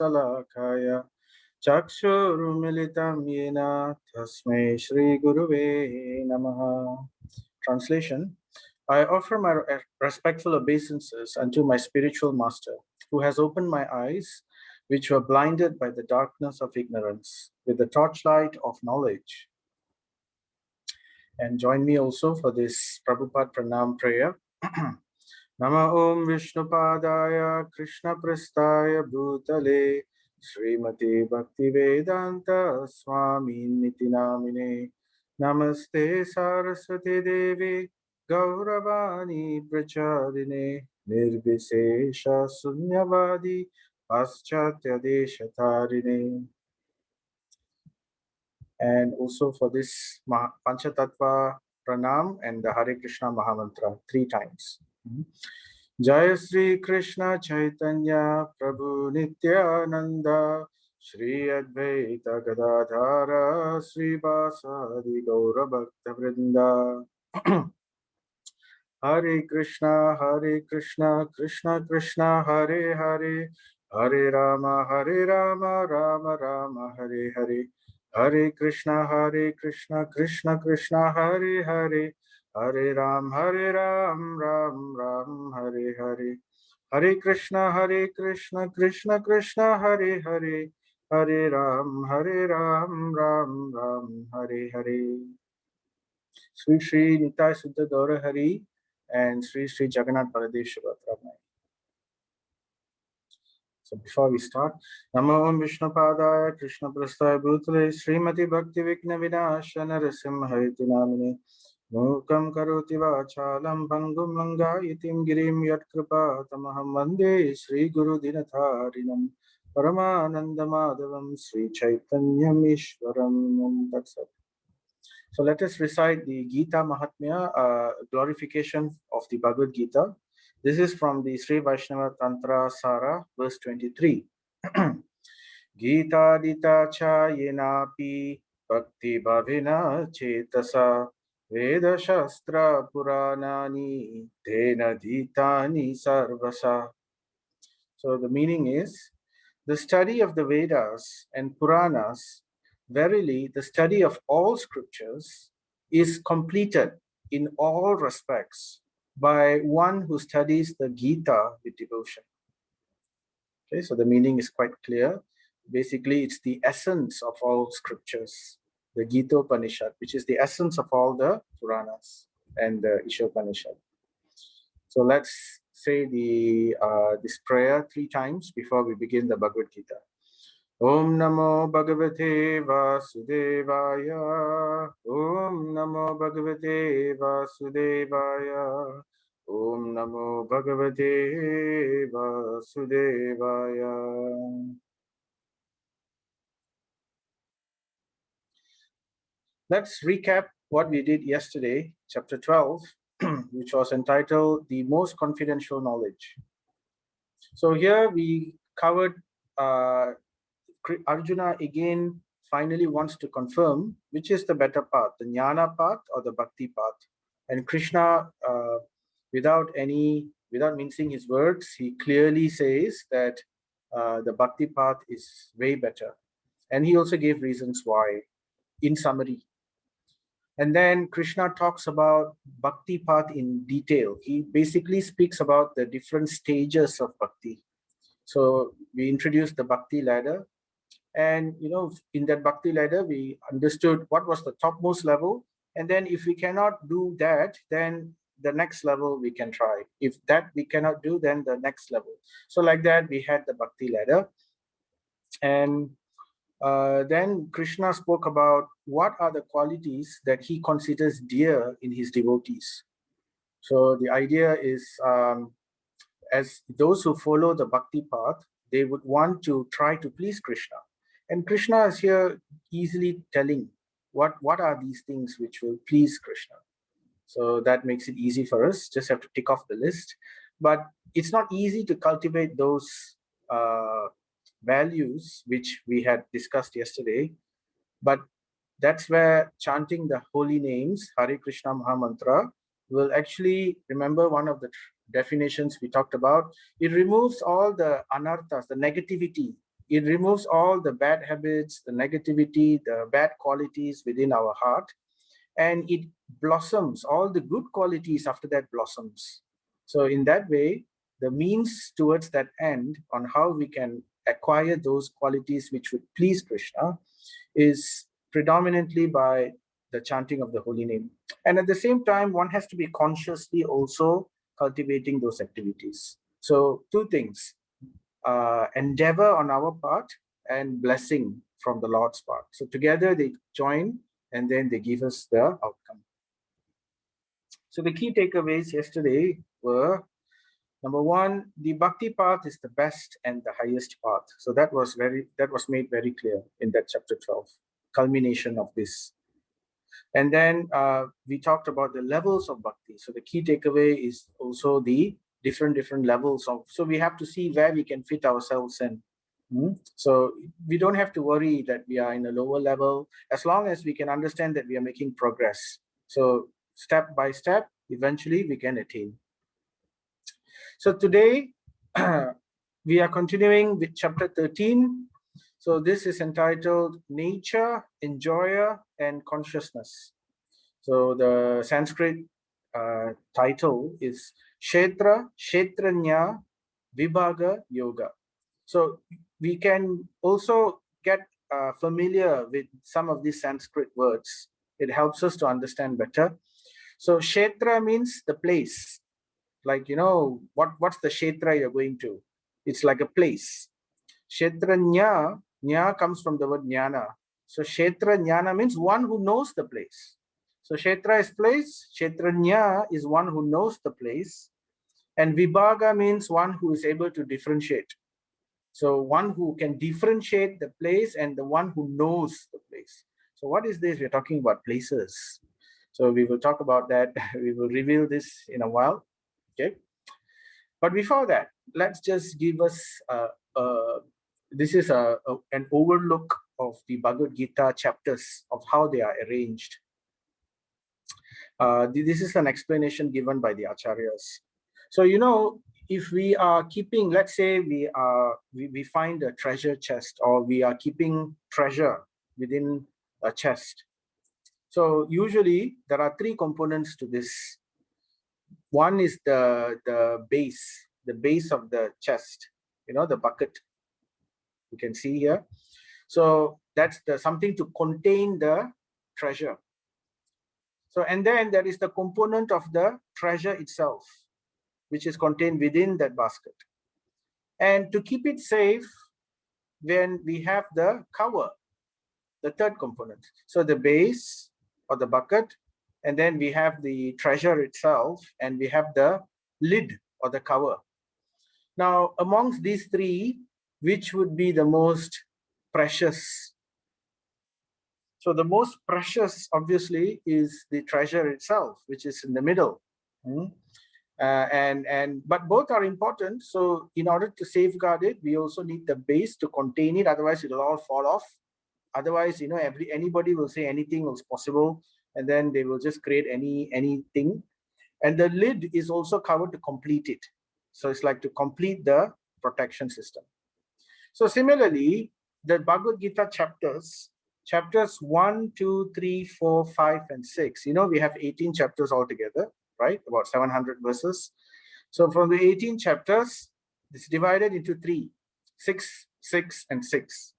Salakaya Chakshurumilitam Yena Tasmai Shri Guruve Namaha. Translation: I offer my respectful obeisances unto my spiritual master, who has opened my eyes, which were blinded by the darkness of ignorance, with the torchlight of knowledge. And join me also for this Prabhupada Pranam prayer. Nama Om Vishnupadaya Krishna Prastaya Bhutale Srimati Bhaktivedanta Swami Niti Namine Namaste Saraswati Devi Gauravani Pracharine Nirvisesha Sunyavadi Paschatya Deshatarine. And also for this Panchatattva Pranam and the Hare Krishna Mahamantra 3 times. Jai Sri Krishna Chaitanya Prabhu Nityananda Shri Advaita Gadadhara Sri Vasadi Gaura Bhakta Vrinda. Hare Krishna Krishna Krishna Hare Hare Hare Rama Rama Rama Hare Hare Hare Krishna Krishna Krishna Hare Hare Hare Ram Ram Ram Hare Hare Hare Krishna Krishna Krishna Hare Hare Hare Ram Ram Ram Hare Hare. Sri Sri Nitai Siddha Gaura Hari and Sri Sri Jagannath Baladev Shivatramai. So before we start, Namo Om Vishnu Padaya Krishna Prastaya Bhutale Srimati Bhakti Vikna Vinashana Rasimhaiti Namine Mukam Karoti Vachalam Bangum Langayitim Girim Yat Kripa Tamaham Vande Sri Guru Dinatharinam Paramananda Madhavam Sri Chaitanyam Ishwaram Tatsat. So let us recite the Gita Mahatmya, glorification of the Bhagavad Gita. This is from the Sri Vaishnava Tantra Sara, verse 23. Gita Dita cha yenapi bhakti bhavina chetasa Veda Shastra Puranani Tena Ditani Sarvasa. So the meaning is, the study of the Vedas and Puranas, verily the study of all scriptures is completed in all respects by one who studies the Gita with devotion. Okay, so the meaning is quite clear. Basically, it's the essence of all scriptures, the Gita Upanishad, which is the essence of all the Puranas and the Ishopanishad. So let's say this prayer 3 times before we begin the Bhagavad Gita. Om Namo Bhagavate Vasudevaya. Om Namo Bhagavate Vasudevaya. Om Namo Bhagavate Vasudevaya. Let's recap what we did yesterday, chapter 12, which was entitled The Most Confidential Knowledge. So here we covered Arjuna again finally wants to confirm which is the better path, the jnana path or the bhakti path. And Krishna, without mincing his words, he clearly says that the bhakti path is way better. And he also gave reasons why, in summary. And then Krishna talks about bhakti path in detail. He basically speaks about the different stages of bhakti. So we introduced the bhakti ladder. And, in that bhakti ladder, we understood what was the topmost level. And then if we cannot do that, then the next level we can try. If that we cannot do, then the next level. So like that, we had the bhakti ladder. And then Krishna spoke about what are the qualities that he considers dear in his devotees. So the idea is, as those who follow the bhakti path, they would want to try to please Krishna. And Krishna is here easily telling what are these things which will please Krishna. So that makes it easy for us, just have to tick off the list. But it's not easy to cultivate those values which we had discussed yesterday. But that's where chanting the holy names, Hare Krishna Mahamantra, will actually, remember one of the definitions we talked about, it removes all the anarthas, the negativity it removes all the bad habits, the negativity, the bad qualities within our heart, and it blossoms, all the good qualities after that blossoms. So in that way, the means towards that end on how we can acquire those qualities which would please Krishna is predominantly by the chanting of the holy name. And at the same time, one has to be consciously also cultivating those activities. So two things, endeavor on our part and blessing from the Lord's part. So together they join and then they give us the outcome. So the key takeaways yesterday were, number one, the bhakti path is the best and the highest path. So that was made very clear in that chapter 12, culmination of this. And then we talked about the levels of bhakti. So the key takeaway is also the different levels of, so we have to see where we can fit ourselves in. So we don't have to worry that we are in a lower level, as long as we can understand that we are making progress. So step by step, eventually we can attain. So today, we are continuing with chapter 13. So this is entitled Nature, Enjoyer, and Consciousness. So the Sanskrit title is Ksetra, Ksetrajna, Vibhaaga Yoga. So we can also get familiar with some of these Sanskrit words. It helps us to understand better. So Ksetra means the place. Like, you know, what's the Ksetra you're going to? It's like a place. Ksetrajna, Nya comes from the word Jnana. So Ksetrajna means one who knows the place. So Ksetra is place, Ksetrajna is one who knows the place, and Vibhaaga means one who is able to differentiate. So one who can differentiate the place and the one who knows the place. So what is this? We're talking about places. So we will talk about that. We will reveal this in a while. Okay. But before that, let's just give us this is an overlook of the Bhagavad Gita chapters, of how they are arranged. This is an explanation given by the acharyas. So, you know, if we are keeping, let's say we find a treasure chest, or we are keeping treasure within a chest. So usually there are three components to this. One is the base of the chest, you know, the bucket you can see here. So that's something to contain the treasure. So, and then there is the component of the treasure itself, which is contained within that basket. And to keep it safe, when we have the cover, the third component. So the base or the bucket, and then we have the treasure itself, and we have the lid or the cover. Now, amongst these three, which would be the most precious? So the most precious, obviously, is the treasure itself, which is in the middle. But both are important. So in order to safeguard it, we also need the base to contain it. Otherwise, it'll all fall off. Otherwise, you know, anybody will say anything is possible, and then they will just create anything. And the lid is also covered to complete it. So it's like to complete the protection system. So similarly, the Bhagavad Gita chapters 1, 2, 3, 4, 5, and 6. You know, we have 18 chapters altogether, right? About 700 verses. So from the 18 chapters, it's divided into 3, 6, 6, and 6.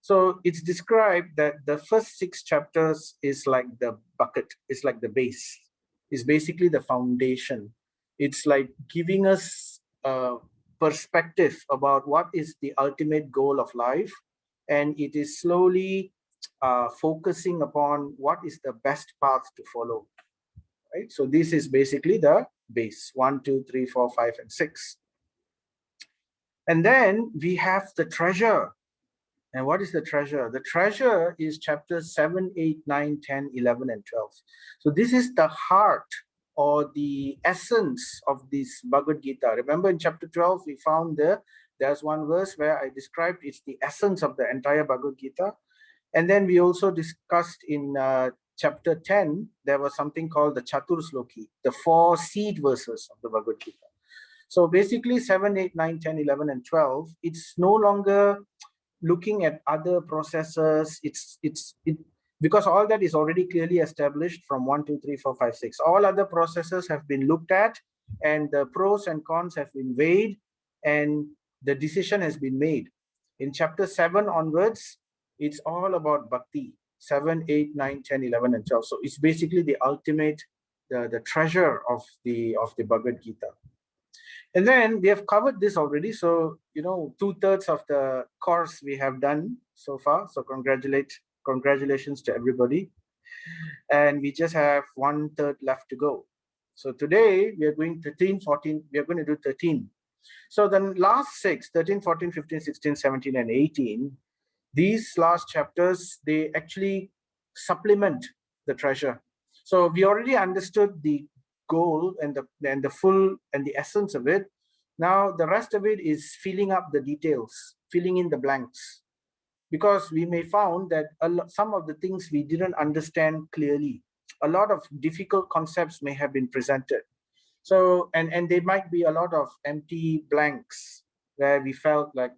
So it's described that the first 6 chapters is like the bucket, it's like the base. It's basically the foundation. It's like giving us a perspective about what is the ultimate goal of life. And it is slowly focusing upon what is the best path to follow. Right? So this is basically the base, 1, 2, 3, 4, 5, and 6. And then we have the treasure. And what is the treasure? The treasure is chapters 7, 8, 9, 10, 11, and 12. So this is the heart or the essence of this Bhagavad Gita. Remember in chapter 12, we found there's one verse where I described it's the essence of the entire Bhagavad Gita. And then we also discussed in chapter 10, there was something called the Chatur Sloki, the 4 seed verses of the Bhagavad Gita. So basically 7, 8, 9, 10, 11, and 12, it's no longer looking at other processes. Because all that is already clearly established from 1, 2, 3, 4, 5, 6. All other processes have been looked at, and the pros and cons have been weighed, and the decision has been made. In chapter 7 onwards, it's all about bhakti. 7, 8, 9, 10, 11, and 12. So it's basically the ultimate, the treasure of the Bhagavad Gita. And then we have covered this already. So, 2/3 of the course we have done so far. So congratulations to everybody. And we just have 1/3 left to go. So today we are going 13, 14, we are going to do 13. So the last 6, 13, 14, 15, 16, 17, and 18, these last chapters, they actually supplement the treasure. So we already understood the goal and the full and the essence of it. Now the rest of it is filling up the details, filling in the blanks, because we may found that some of the things we didn't understand clearly. A lot of difficult concepts may have been presented. So, and there might be a lot of empty blanks where we felt like,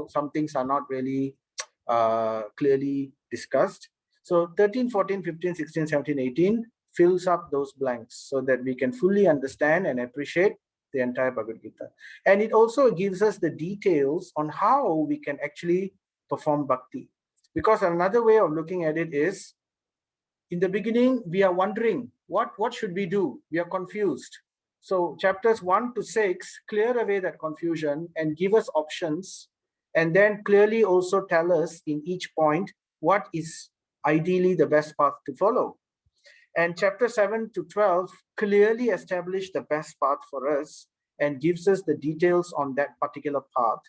some things are not really clearly discussed. So 13, 14, 15, 16, 17, 18 fills up those blanks so that we can fully understand and appreciate the entire Bhagavad Gita. And it also gives us the details on how we can actually perform bhakti. Because another way of looking at it is, in the beginning, we are wondering, what should we do? We are confused. So chapters 1 to 6 clear away that confusion and give us options, and then clearly also tell us in each point what is ideally the best path to follow. And chapter 7 to 12 clearly establish the best path for us and gives us the details on that particular path.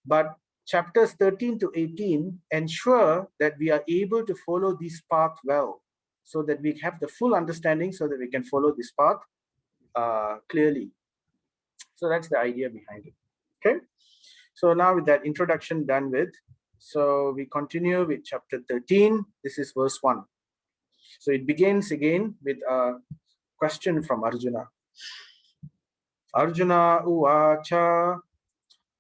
But chapters 13 to 18 ensure that we are able to follow this path well, so that we have the full understanding, so that we can follow this path clearly. So that's the idea behind it. Okay. So now with that introduction done with, so we continue with chapter 13. This is verse 1. So it begins again with a question from Arjuna. Arjuna uvacha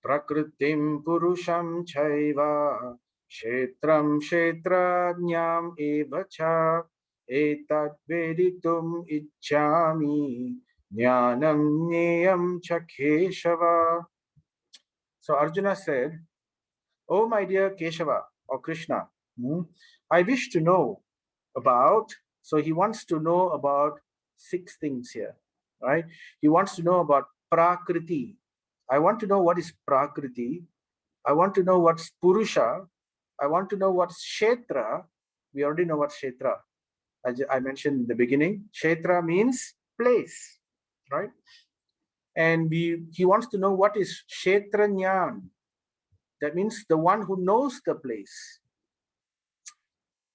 prakritim purusham chaiva kshetram kshetrajnam evacha etat veditum ichchami jnanam jneyam cha Keshava. So Arjuna said, "Oh my dear Keshava or Krishna, I wish to know about," so he wants to know about 6 things here, right? He wants to know about Prakriti. I want to know what is Prakriti. I want to know what's Purusha. I want to know what's Kshetra. We already know what Kshetra. I mentioned in the beginning. Kshetra means place, right? And he wants to know what is Ksetrajna. That means the one who knows the place.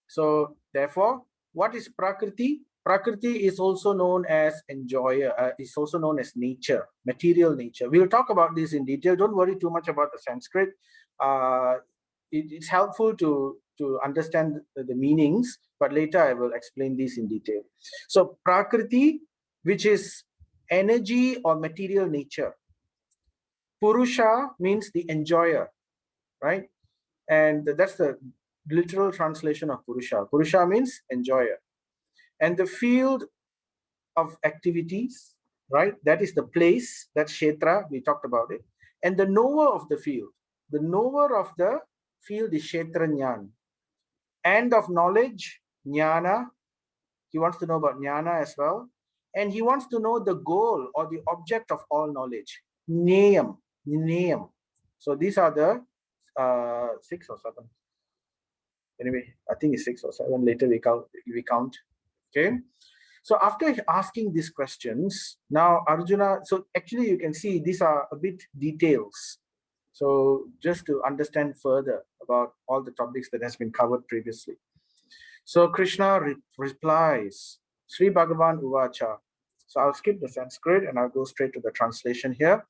So therefore, what is Prakriti? Prakriti is also known as enjoyer, is also known as nature, material nature. We'll talk about this in detail. Don't worry too much about the Sanskrit. It's helpful to understand the meanings, but later I will explain this in detail. So Prakriti, which is energy or material nature. Purusha means the enjoyer, right? And that's the literal translation of Purusha. Purusha means enjoyer. And the field of activities, right? That is the place, that's Kshetra, we talked about it. And the knower of the field. The knower of the field is Ksetrajna. And of knowledge, Jnana. He wants to know about Jnana as well. And he wants to know the goal or the object of all knowledge. Jneyam. So these are the 6 or 7. Anyway, I think it's 6 or 7. Later we count. Okay. So after asking these questions, now Arjuna, so actually you can see these are a bit details. So just to understand further about all the topics that has been covered previously. So Krishna replies, Sri Bhagavan Uvacha. So I'll skip the Sanskrit and I'll go straight to the translation here.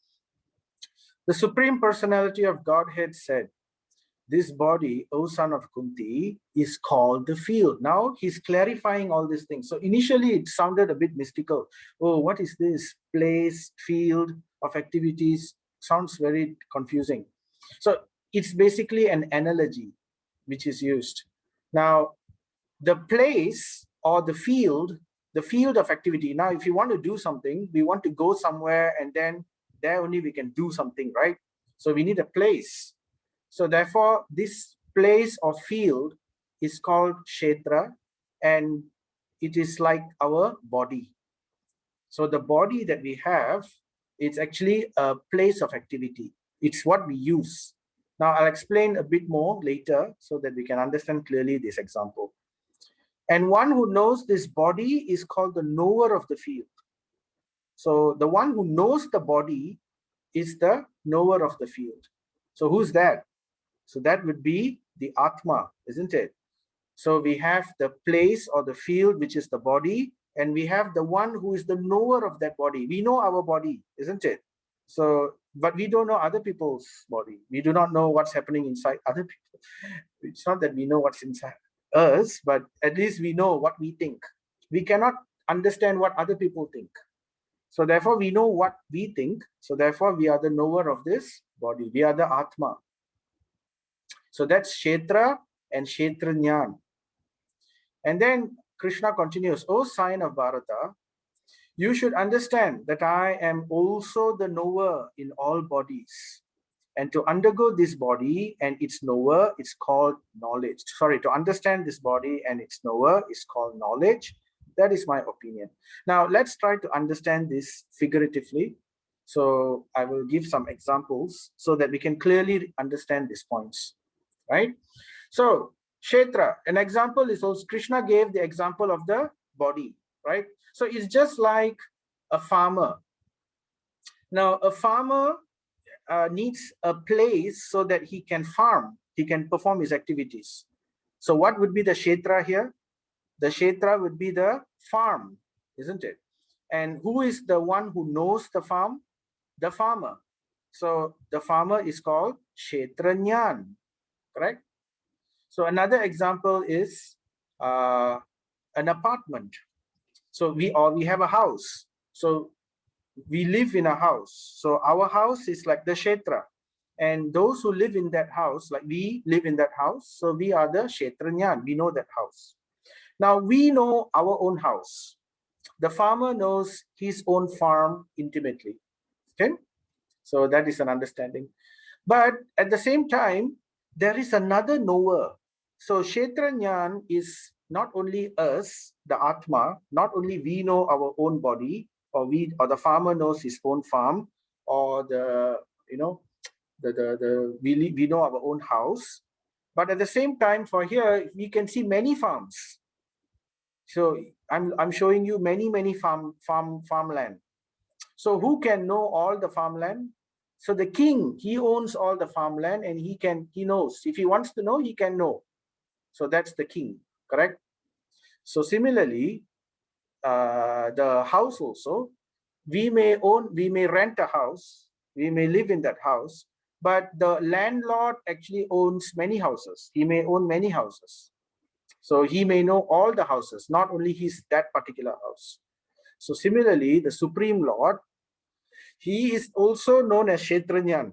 The Supreme Personality of Godhead said, "This body, O son of Kunti, is called the field." Now he's clarifying all these things. So initially it sounded a bit mystical. Oh, what is this? Place, field of activities. Sounds very confusing. So it's basically an analogy which is used. Now, the place or the field of activity. Now, if you want to do something, we want to go somewhere, and then there only we can do something, right? So we need a place. So therefore, this place or field is called Ksetra, and it is like our body. So the body that we have, it's actually a place of activity. It's what we use. Now, I'll explain a bit more later so that we can understand clearly this example. And one who knows this body is called the knower of the field. So the one who knows the body is the knower of the field. So who's that? So that would be the Atma, isn't it? So we have the place or the field, which is the body, and we have the one who is the knower of that body. We know our body, isn't it? So, but we don't know other people's body. We do not know what's happening inside other people. It's not that we know what's inside us, but at least we know what we think. We cannot understand what other people think. So therefore, we know what we think. So therefore, we are the knower of this body. We are the Atma. So that's Ksetra and Ksetrajna. And then Krishna continues, O sign of Bharata, you should understand that I am also the knower in all bodies. And to undergo this body and its knower is called knowledge. Sorry, to understand this body and its knower is called knowledge. That is my opinion. Now, let's try to understand this figuratively. So I will give some examples so that we can clearly understand these points, right? So, Ksetra, an example is also, Krishna gave the example of the body, right? So it's just like a farmer. Now, a farmer needs a place so that he can farm, he can perform his activities. So what would be the Ksetra here? The Ksetra would be the farm, isn't it? And who is the one who knows the farm? The farmer. So the farmer is called Ksetrajna, correct? So another example is an apartment. So we have a house. So we live in a house. So our house is like the Ksetra. And those who live in that house, like we live in that house, so we are the Ksetrajna. We know that house. Now we know our own house. The farmer knows his own farm intimately. Okay? So that is an understanding. But at the same time, there is another knower. So Ksetrajna is not only us, the Atma, not only we know our own body, or the farmer knows his own farm, or we know our own house. But at the same time, for here, we can see many farms. So I'm showing you many farmland. So who can know all the farmland? So the king, he owns all the farmland, and he knows. If he wants to know, he can know. So that's the king, correct? So similarly, the house also, we may rent a house, we may live in that house, but the landlord actually owns many houses. He may own many houses. So he may know all the houses, not only that particular house. So similarly, the Supreme Lord, he is also known as Ksetrajna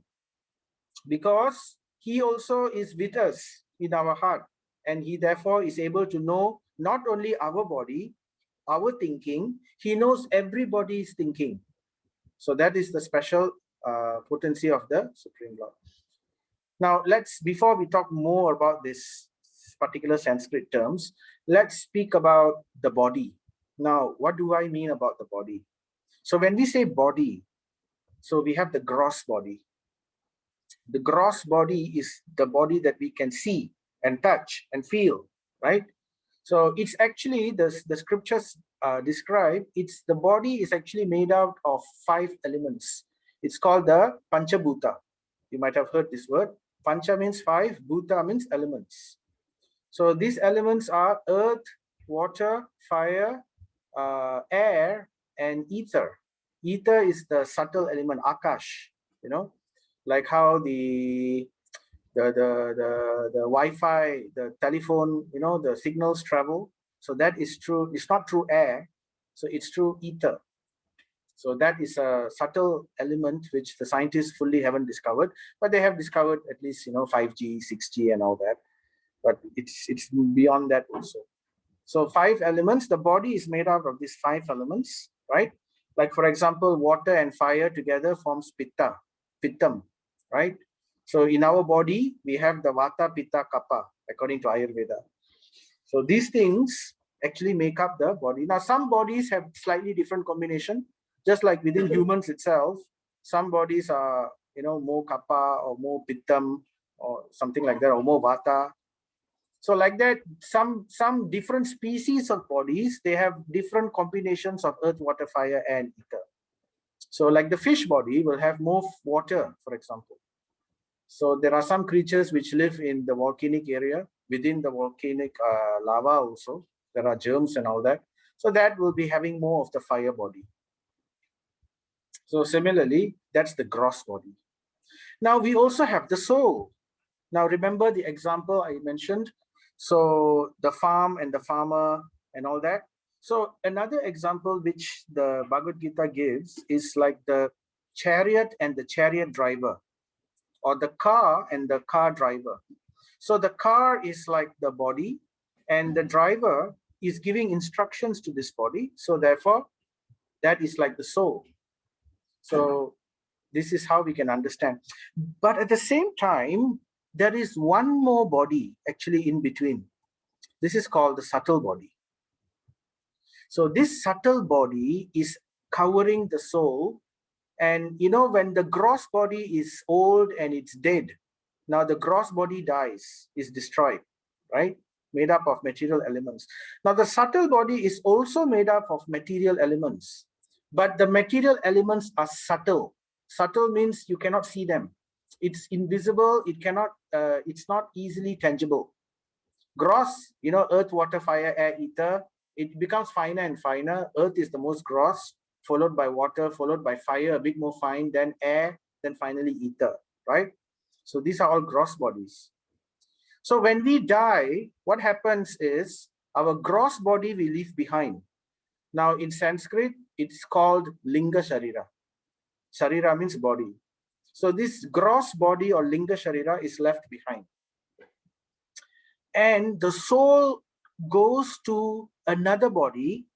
because he also is with us in our heart, and he therefore is able to know not only our body, our thinking, he knows everybody's thinking. So that is the special potency of the Supreme Lord. Now, before we talk more about this particular Sanskrit terms, let's speak about the body. Now, what do I mean about the body? So when we say body, so we have the gross body. The gross body is the body that we can see and touch and feel, right? So it's actually, the scriptures describe, the body is actually made out of 5 elements. It's called the Panchabhuta. You might have heard this word. Pancha means 5, Bhuta means elements. So these elements are earth, water, fire, air, and ether. Ether is the subtle element, Akash, like how the Wi-Fi, the telephone, the signals travel. So that is true. It's not through air. So it's through ether. So that is a subtle element which the scientists fully haven't discovered, but they have discovered at least 5G, 6G, and all that. But it's beyond that also. So 5 elements. The body is made out of these 5 elements, right? Like for example, water and fire together forms pittam, right? So in our body we have the vata, pitta, kapha according to Ayurveda. So these things actually make up the body. Now some bodies have slightly different combination, just like within humans itself. Some bodies are more kapha or more pittam or something like that, or more vata. So like that, some different species of bodies, they have different combinations of earth, water, fire, and ether. So like the fish body will have more water, for example. So there are some creatures which live in the volcanic area, within the volcanic lava also. There are germs and all that. So that will be having more of the fire body. So similarly, that's the gross body. Now we also have the soul. Now remember the example I mentioned. So the farm and the farmer and all that. So another example which the Bhagavad Gita gives is like the chariot and the chariot driver, or the car and the car driver. So the car is like the body, and the driver is giving instructions to this body. So therefore, that is like the soul. So this is how we can understand. But at the same time, there is one more body actually in between. This is called the subtle body. So this subtle body is covering the soul. And when the gross body is old and it's dead, now the gross body dies, is destroyed, right? Made up of material elements. Now the subtle body is also made up of material elements, but the material elements are subtle. Subtle means you cannot see them. It's invisible. It's not easily tangible. Gross, earth, water, fire, air, ether, it becomes finer and finer. Earth is the most gross, followed by water, followed by fire, a bit more fine, then air, then finally ether, right? So these are all gross bodies. So when we die, what happens is our gross body we leave behind. Now in Sanskrit, it's called Linga Sharira. Sharira means body. So this gross body or Linga Sharira is left behind. And the soul goes to another body,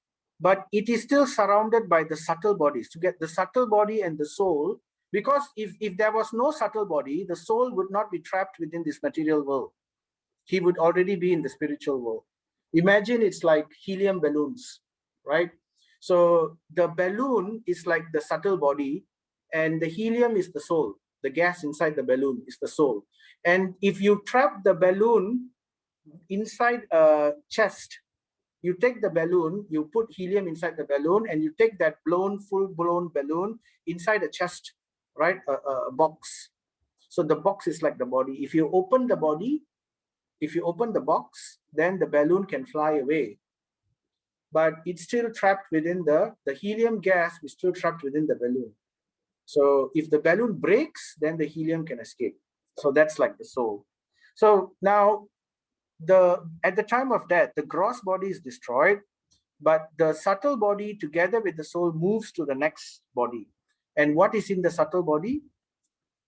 but it is still surrounded by the subtle bodies. To get the subtle body and the soul, because if there was no subtle body, the soul would not be trapped within this material world. He would already be in the spiritual world. Imagine it's like helium balloons, right? So the balloon is like the subtle body, and the helium is the soul. The gas inside the balloon is the soul. And if you trap the balloon inside a chest, you take the balloon, you put helium inside the balloon, and you take that full-blown balloon inside a chest, right? A box. So the box is like the body. If you open the body, if you open the box, then the balloon can fly away. But it's still trapped within the helium gas is still trapped within the balloon. So if the balloon breaks, then the helium can escape. So that's like the soul. So now at the time of death, the gross body is destroyed, but the subtle body together with the soul moves to the next body. And what is in the subtle body?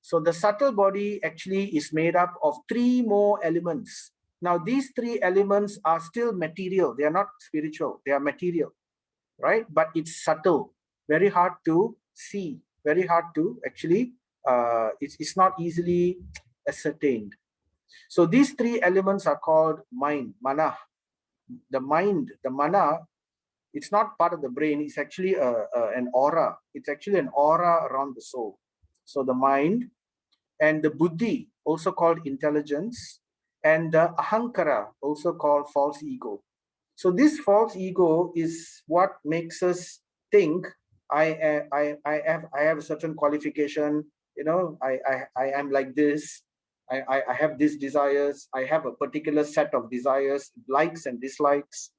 So the subtle body actually is made up of 3 more elements. Now these 3 elements are still material. They are not spiritual. They are material, right? But it's subtle, very hard to see, very hard to actually, it's not easily ascertained. So these 3 elements are called mind, mana. The mind, the mana, it's not part of the brain. It's actually an aura. It's actually an aura around the soul. So the mind and the buddhi, also called intelligence, and the ahankara, also called false ego. So this false ego is what makes us think I have a certain qualification. I am like this. I have these desires. I have a particular set of desires, likes and dislikes.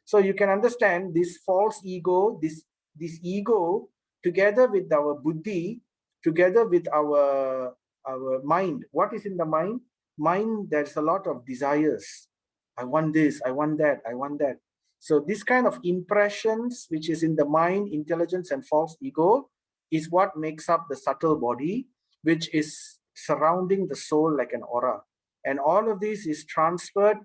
So you can understand this false ego, this ego, together with our buddhi, together with our mind. What is in the mind? Mind, there's a lot of desires. I want this, I want that, I want that. So this kind of impressions, which is in the mind, intelligence, and false ego, is what makes up the subtle body, which is surrounding the soul like an aura. And all of this is transferred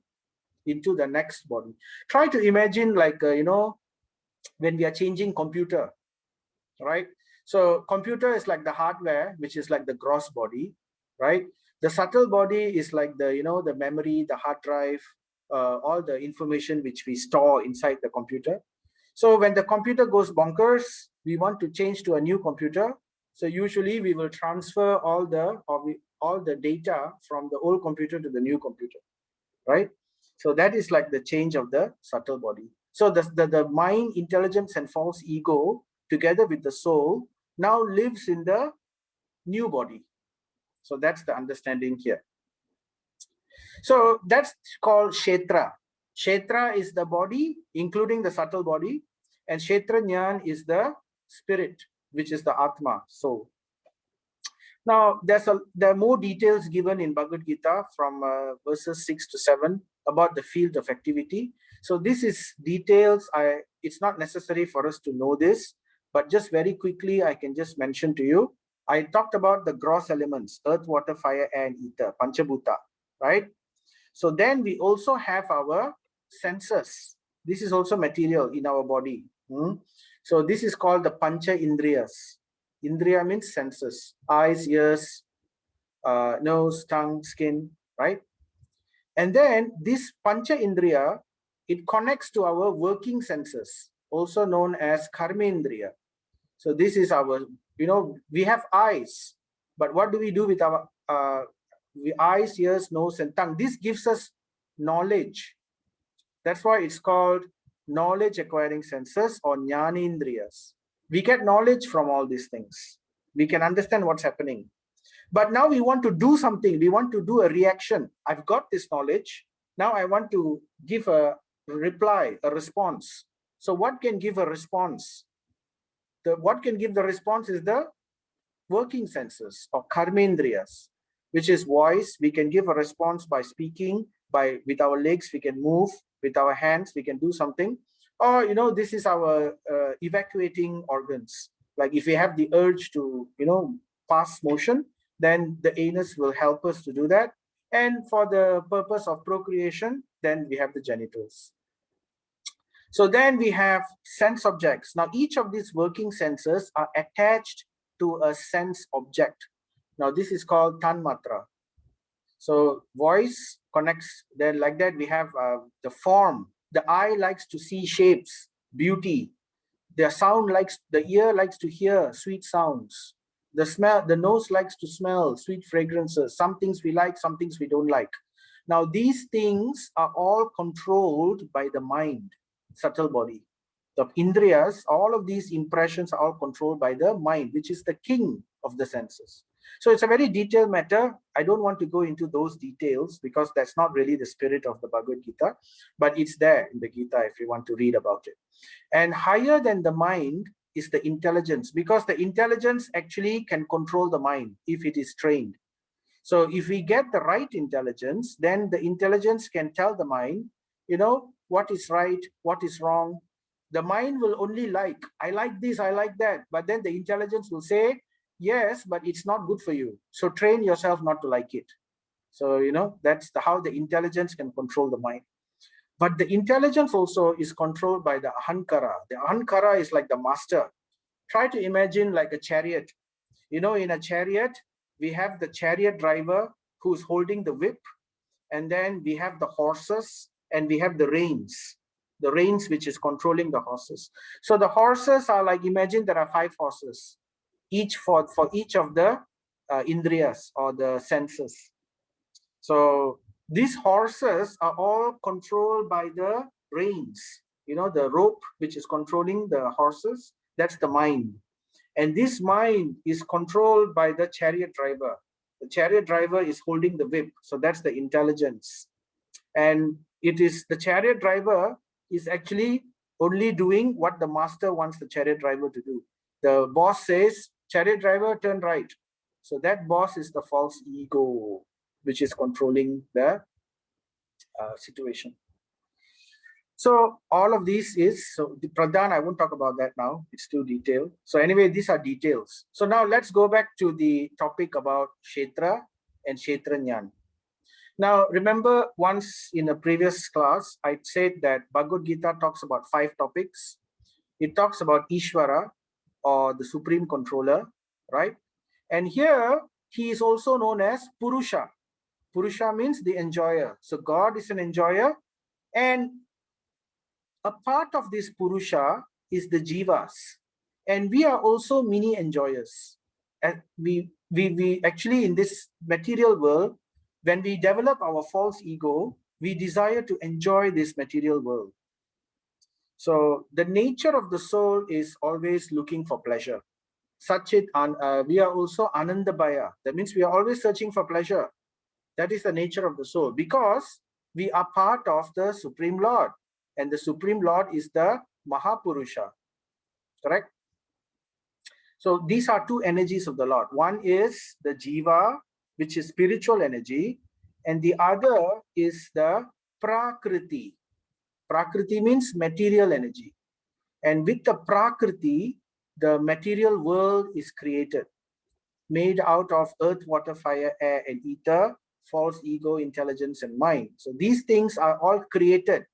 into the next body. Try to imagine like, when we are changing computer, right? So computer is like the hardware, which is like the gross body, right? The subtle body is like the, the memory, the hard drive, all the information which we store inside the computer. So when the computer goes bonkers, we want to change to a new computer. So usually we will transfer all the data from the old computer to the new computer, right? So that is like the change of the subtle body. So the mind, intelligence, and false ego, together with the soul, now lives in the new body. So that's the understanding here. So that's called Ksetra. Ksetra is the body, including the subtle body, and Ksetrajna is the spirit, which is the Atma, soul. Now, there are more details given in Bhagavad Gita from verses 6 to 7 about the field of activity. So this is details. It's not necessary for us to know this, but just very quickly, I can just mention to you. I talked about the gross elements: earth, water, fire, air, and ether, Panchabhuta, right? So then we also have our senses. This is also material in our body. So this is called the Pancha Indriyas. Indriya means senses: eyes, ears, nose, tongue, skin, right? And then this Pancha Indriya, it connects to our working senses, also known as Karmendriya. So this is our, we have eyes, but what do we do with our eyes, ears, nose, and tongue? This gives us knowledge. That's why it's called knowledge acquiring senses or jnanendriyas. We get knowledge from all these things. We can understand what's happening. But now we want to do something. We want to do a reaction. I've got this knowledge. Now I want to give a reply, a response. So what can give a response? What can give the response is the working senses or karmendriyas, which is voice. We can give a response by speaking, with our legs, we can move, with our hands, we can do something. Or, this is our evacuating organs. Like if we have the urge to, pass motion, then the anus will help us to do that. And for the purpose of procreation, then we have the genitals. So then we have sense objects. Now, each of these working senses are attached to a sense object. Now, this is called tanmatra. So voice connects, then like that we have the form. The eye likes to see shapes, beauty. The ear likes to hear sweet sounds. The nose likes to smell sweet fragrances. Some things we like, some things we don't like. Now, these things are all controlled by the mind, subtle body. The indriyas, all of these impressions are all controlled by the mind, which is the king of the senses. So it's a very detailed matter. I don't want to go into those details because that's not really the spirit of the Bhagavad Gita, but it's there in the Gita if you want to read about it. And higher than the mind is the intelligence, because the intelligence actually can control the mind if it is trained. So if we get the right intelligence, then the intelligence can tell the mind, what is right, what is wrong. The mind will only I like this, I like that. But then the intelligence will say, yes, but it's not good for you. So train yourself not to like it. So, that's how the intelligence can control the mind. But the intelligence also is controlled by the ahankara. The ahankara is like the master. Try to imagine like a chariot. In a chariot, we have the chariot driver who's holding the whip, and then we have the horses, and we have the reins which is controlling the horses. So the horses are like, imagine there are 5 horses, each for each of the indriyas or the senses. So these horses are all controlled by the reins, the rope which is controlling the horses, that's the mind. And this mind is controlled by the chariot driver. The chariot driver is holding the whip, so that's the intelligence. And the chariot driver is actually only doing what the master wants the chariot driver to do. The boss says, chariot driver, turn right. So that boss is the false ego, which is controlling the situation. So all of these is, so the pradhan, I won't talk about that now. It's too detailed. So anyway, these are details. So now let's go back to the topic about Ksetra and Ksetrajna. Now, remember once in a previous class, I said that Bhagavad Gita talks about 5 topics. It talks about Ishvara, or the supreme controller, right? And here, he is also known as Purusha. Purusha means the enjoyer. So God is an enjoyer, and a part of this Purusha is the Jivas. And we are also mini enjoyers. And we actually, in this material world, when we develop our false ego, we desire to enjoy this material world. So the nature of the soul is always looking for pleasure. We are also Anandabhaya. That means we are always searching for pleasure. That is the nature of the soul, because we are part of the Supreme Lord. And the Supreme Lord is the Mahapurusha. Correct? So these are 2 energies of the Lord. One is the Jiva, which is spiritual energy, and the other is the Prakriti. Prakriti means material energy. And with the Prakriti, the material world is created, made out of earth, water, fire, air, and ether, false ego, intelligence, and mind. So these things are all created.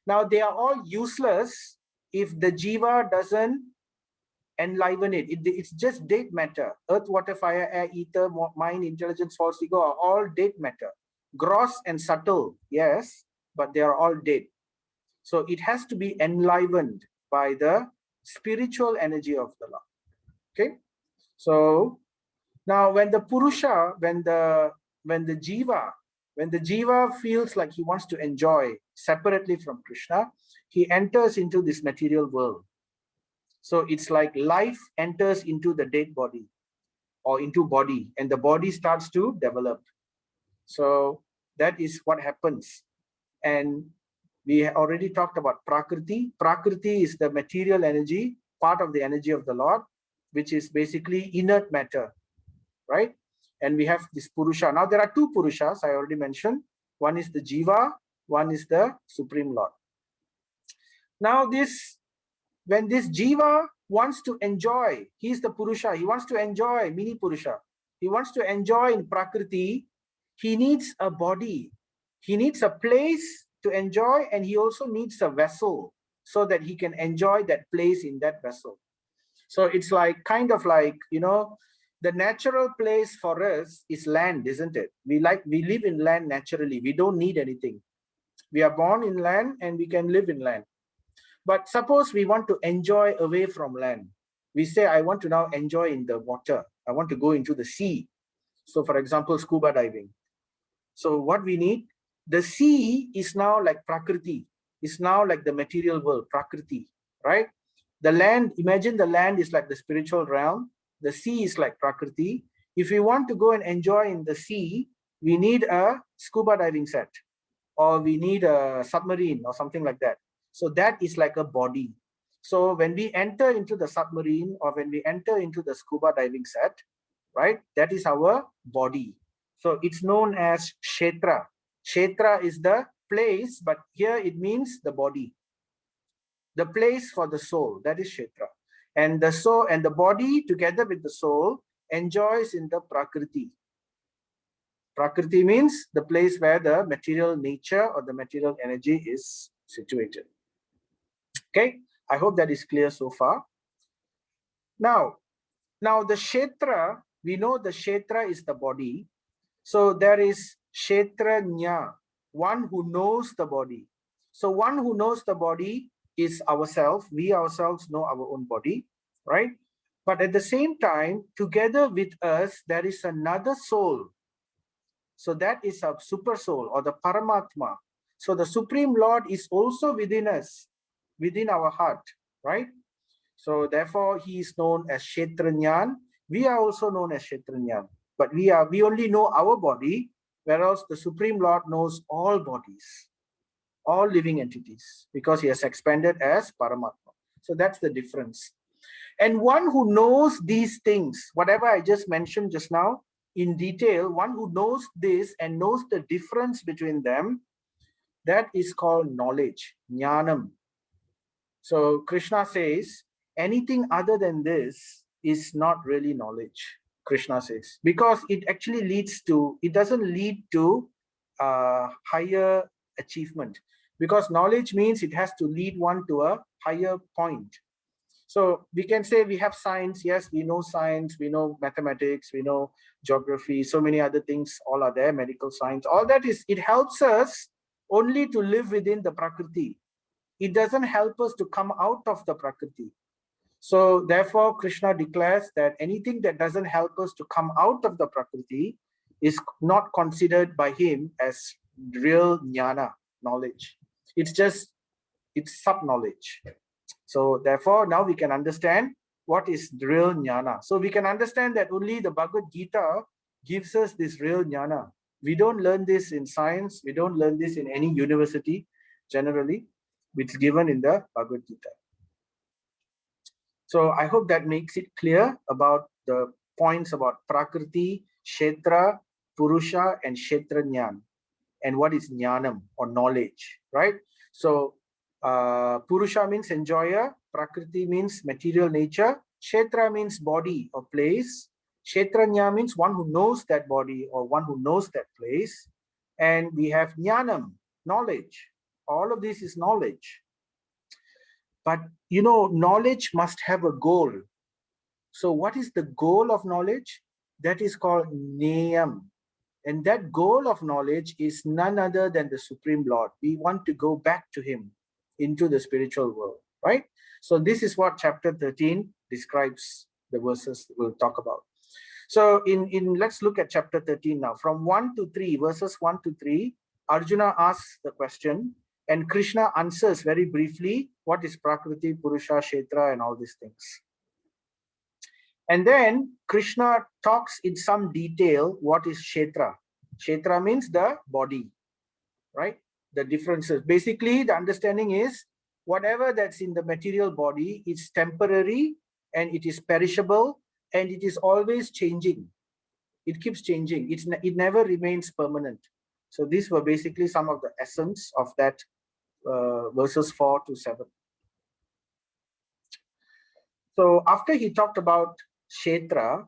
Now they are all useless if the Jiva doesn't enliven it. It's just dead matter. Earth, water, fire, air, ether, mind, intelligence, false ego are all dead matter. Gross and subtle, yes, but they are all dead. So it has to be enlivened by the spiritual energy of the Lord. Okay? So now when the Purusha, when the Jiva feels like he wants to enjoy separately from Krishna, he enters into this material world. So it's like life enters into the dead body or into body, and the body starts to develop. So that is what happens. And we already talked about Prakriti. Prakriti is the material energy, part of the energy of the Lord, which is basically inert matter, right? And we have this Purusha. Now there are 2 Purushas, I already mentioned. One is the Jiva, one is the Supreme Lord. Now when this Jiva wants to enjoy, he is the Purusha, he wants to enjoy, mini Purusha. He wants to enjoy in Prakriti. He needs a body. He needs a place to enjoy, and he also needs a vessel so that he can enjoy that place in that vessel. So it's like, kind of like, the natural place for us is land, isn't it? We live in land naturally. We don't need anything. We are born in land and we can live in land. But suppose we want to enjoy away from land. We say, I want to now enjoy in the water. I want to go into the sea. So for example, scuba diving. So what we need, the sea is now like Prakriti. It's now like the material world, Prakriti, right? The land, imagine the land is like the spiritual realm. The sea is like Prakriti. If we want to go and enjoy in the sea, we need a scuba diving set, or we need a submarine or something like that. So that is like a body. So when we enter into the submarine, or when we enter into the scuba diving set, right, that is our body. So it's known as Ksetra. Ksetra is the place, but here it means the body. The place for the soul, that is Ksetra. And the soul and the body together with the soul enjoys in the Prakriti. Prakriti means the place where the material nature or the material energy is situated. Okay, I hope that is clear so far. Now the Ksetra, we know the Ksetra is the body. So there is Ksetrajna, one who knows the body. So one who knows the body is ourselves. We ourselves know our own body, right? But at the same time, together with us, there is another soul. So that is a super soul, or the Paramatma. So the Supreme Lord is also within us, within our heart, right? So therefore, he is known as Ksetrajna. We are also known as Ksetrajna. But we only know our body, whereas the Supreme Lord knows all bodies, all living entities, because he has expanded as Paramatma. So that's the difference. And one who knows these things, whatever I just mentioned just now in detail, one who knows this and knows the difference between them, that is called knowledge, jnanam. So Krishna says anything other than this is not really knowledge, Krishna says, because it actually leads to, it doesn't lead to higher achievement, because knowledge means it has to lead one to a higher point. So we can say we have science, yes, we know science, we know mathematics, we know geography, so many other things, all are there, medical science, all that is, it helps us only to live within the Prakriti. It doesn't help us to come out of the Prakriti. So therefore, Krishna declares that anything that doesn't help us to come out of the Prakriti is not considered by him as real jnana, knowledge. It's just, it's sub-knowledge. So therefore, now we can understand what is real jnana. So we can understand that only the Bhagavad Gita gives us this real jnana. We don't learn this in science. We don't learn this in any university, generally. It's given in the Bhagavad Gita. So I hope that makes it clear about the points about Prakriti, Kshetra, Purusha, and Ksetrajna, and what is Jnanam or knowledge, right? So Purusha means enjoyer, Prakriti means material nature, Kshetra means body or place, Ksetrajna means one who knows that body or one who knows that place, and we have Jnanam, knowledge. All of this is knowledge. But you know, knowledge must have a goal. So what is the goal of knowledge? That is called Neyam. And that goal of knowledge is none other than the Supreme Lord. We want to go back to him into the spiritual world, right? So this is what chapter 13 describes, the verses we'll talk about. So let's look at chapter 13 now. From 1 to 3, verses 1 to 3, Arjuna asks the question, and Krishna answers very briefly what is Prakriti, Purusha, Kshetra, and all these things. And then Krishna talks in some detail what is Kshetra. Kshetra means the body, right? The differences. Basically, the understanding is whatever that's in the material body is temporary and it is perishable and it is always changing. It keeps changing. It never remains permanent. So these were basically some of the essence of that verses 4 to 7. So after he talked about Kshetra,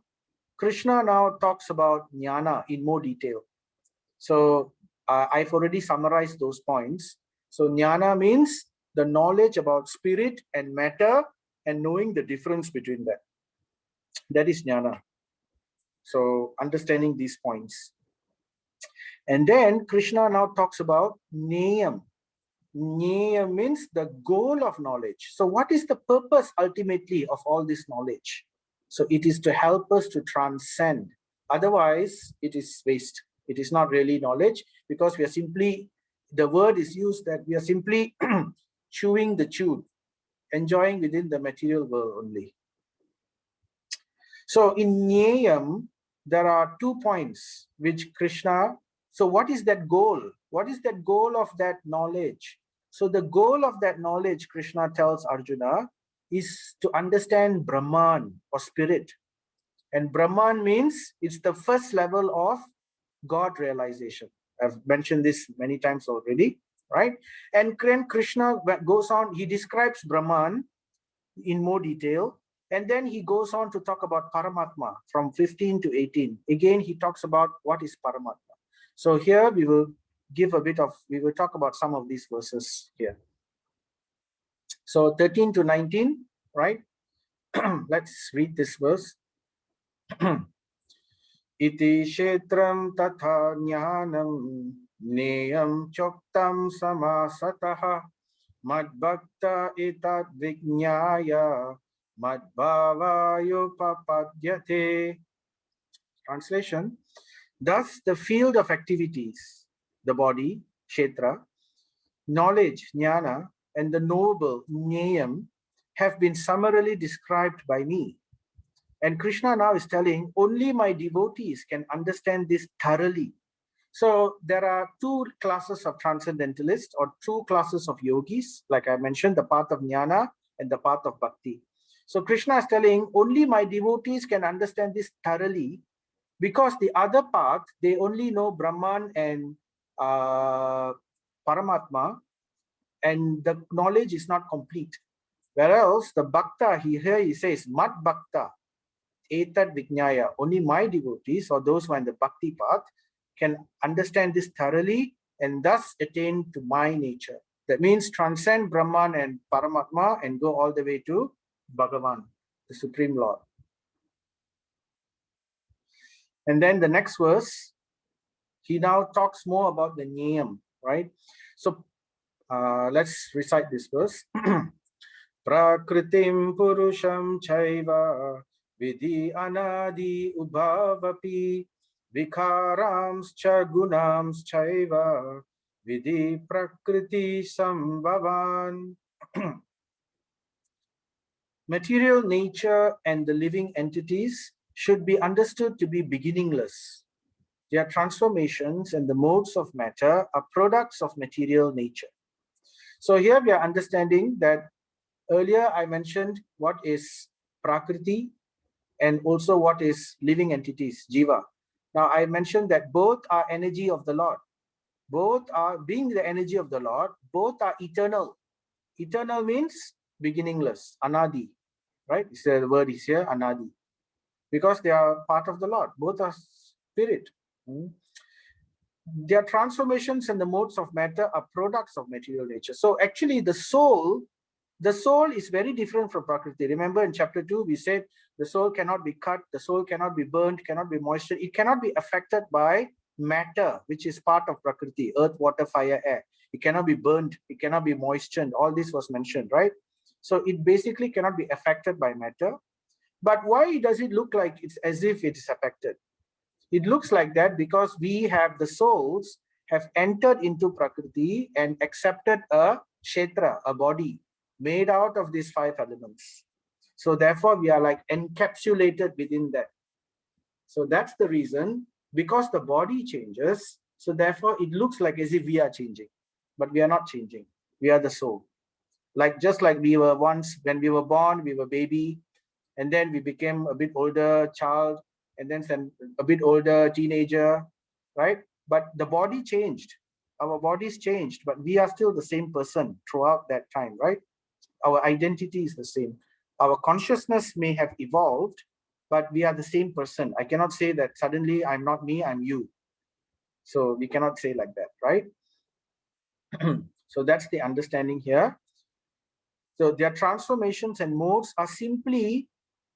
Krishna now talks about jnana in more detail. So I've already summarized those points. So jnana means the knowledge about spirit and matter and knowing the difference between them. That is jnana. So understanding these points. And then Krishna now talks about neyam. Neyam means the goal of knowledge. So what is the purpose ultimately of all this knowledge? So it is to help us to transcend. Otherwise, it is waste. It is not really knowledge because we are simply, the word is used that we are simply chewing the chewed, enjoying within the material world only. So in Nyayam, there are 2 points which Krishna, so what is that goal? What is that goal of that knowledge? So the goal of that knowledge, Krishna tells Arjuna, is to understand Brahman or spirit. And Brahman means it's the first level of God realization. I've mentioned this many times already, right? And then Krishna goes on, he describes Brahman in more detail. And then he goes on to talk about Paramatma from 15 to 18. Again, he talks about what is Paramatma. So here we will we will talk about some of these verses here. So 13 to 19, right? Let's read this verse. Iti kshetram tatha jnanam neyam choktam samasataha madbhakta etat vijñāya madbhavayopapadyate. Translation: thus the field of activities, the body, kshetra, knowledge, jnana, and the knowable, jnayam, have been summarily described by me. And Krishna now is telling, only my devotees can understand this thoroughly. So there are 2 classes of transcendentalists or 2 classes of yogis, like I mentioned, the path of jnana and the path of bhakti. So Krishna is telling, only my devotees can understand this thoroughly, because the other path, they only know Brahman and Paramatma, and the knowledge is not complete. Whereas the Bhakta, here he says, Mad Bhakta, Etad Vijnaya, only my devotees or those who are in the Bhakti path can understand this thoroughly and thus attain to my nature. That means transcend Brahman and Paramatma and go all the way to Bhagavan, the Supreme Lord. And then the next verse, he now talks more about the Niyam, right? So let's recite this verse. Prakritim Purusham Chaiva Vidhi Anadi Ubhavapi Vikarams Cha Gunams Chaiva Vidhi Prakriti Sambhavan. Material nature and the living entities should be understood to be beginningless. Their transformations and the modes of matter are products of material nature. So here we are understanding that earlier I mentioned what is Prakriti and also what is living entities, Jiva. Now I mentioned that both are energy of the Lord. Both are, being the energy of the Lord, both are eternal. Eternal means beginningless, Anadi, right? The word is here, Anadi. Because they are part of the Lord. Both are spirit. Their transformations and the modes of matter are products of material nature. So actually the soul is very different from Prakriti. Remember in chapter 2, we said the soul cannot be cut, the soul cannot be burnt, cannot be moistened. It cannot be affected by matter, which is part of Prakriti, earth, water, fire, air. It cannot be burnt, it cannot be moistened. All this was mentioned, right? So it basically cannot be affected by matter. But why does it look like it's as if it is affected? It looks like that because we have the souls have entered into Prakriti and accepted a Ksetra, a body made out of these 5 elements. So therefore we are like encapsulated within that. So that's the reason, because the body changes, so therefore it looks like as if we are changing, but we are not changing. We are the soul. Like just like we were once, when we were born, we were baby, and then we became a bit older child, and then a bit older teenager, right? But the body changed. Our bodies changed, but we are still the same person throughout that time, right? Our identity is the same. Our consciousness may have evolved, but we are the same person. I cannot say that suddenly I'm not me, I'm you. So we cannot say like that, right? So that's the understanding here. So their transformations and modes are simply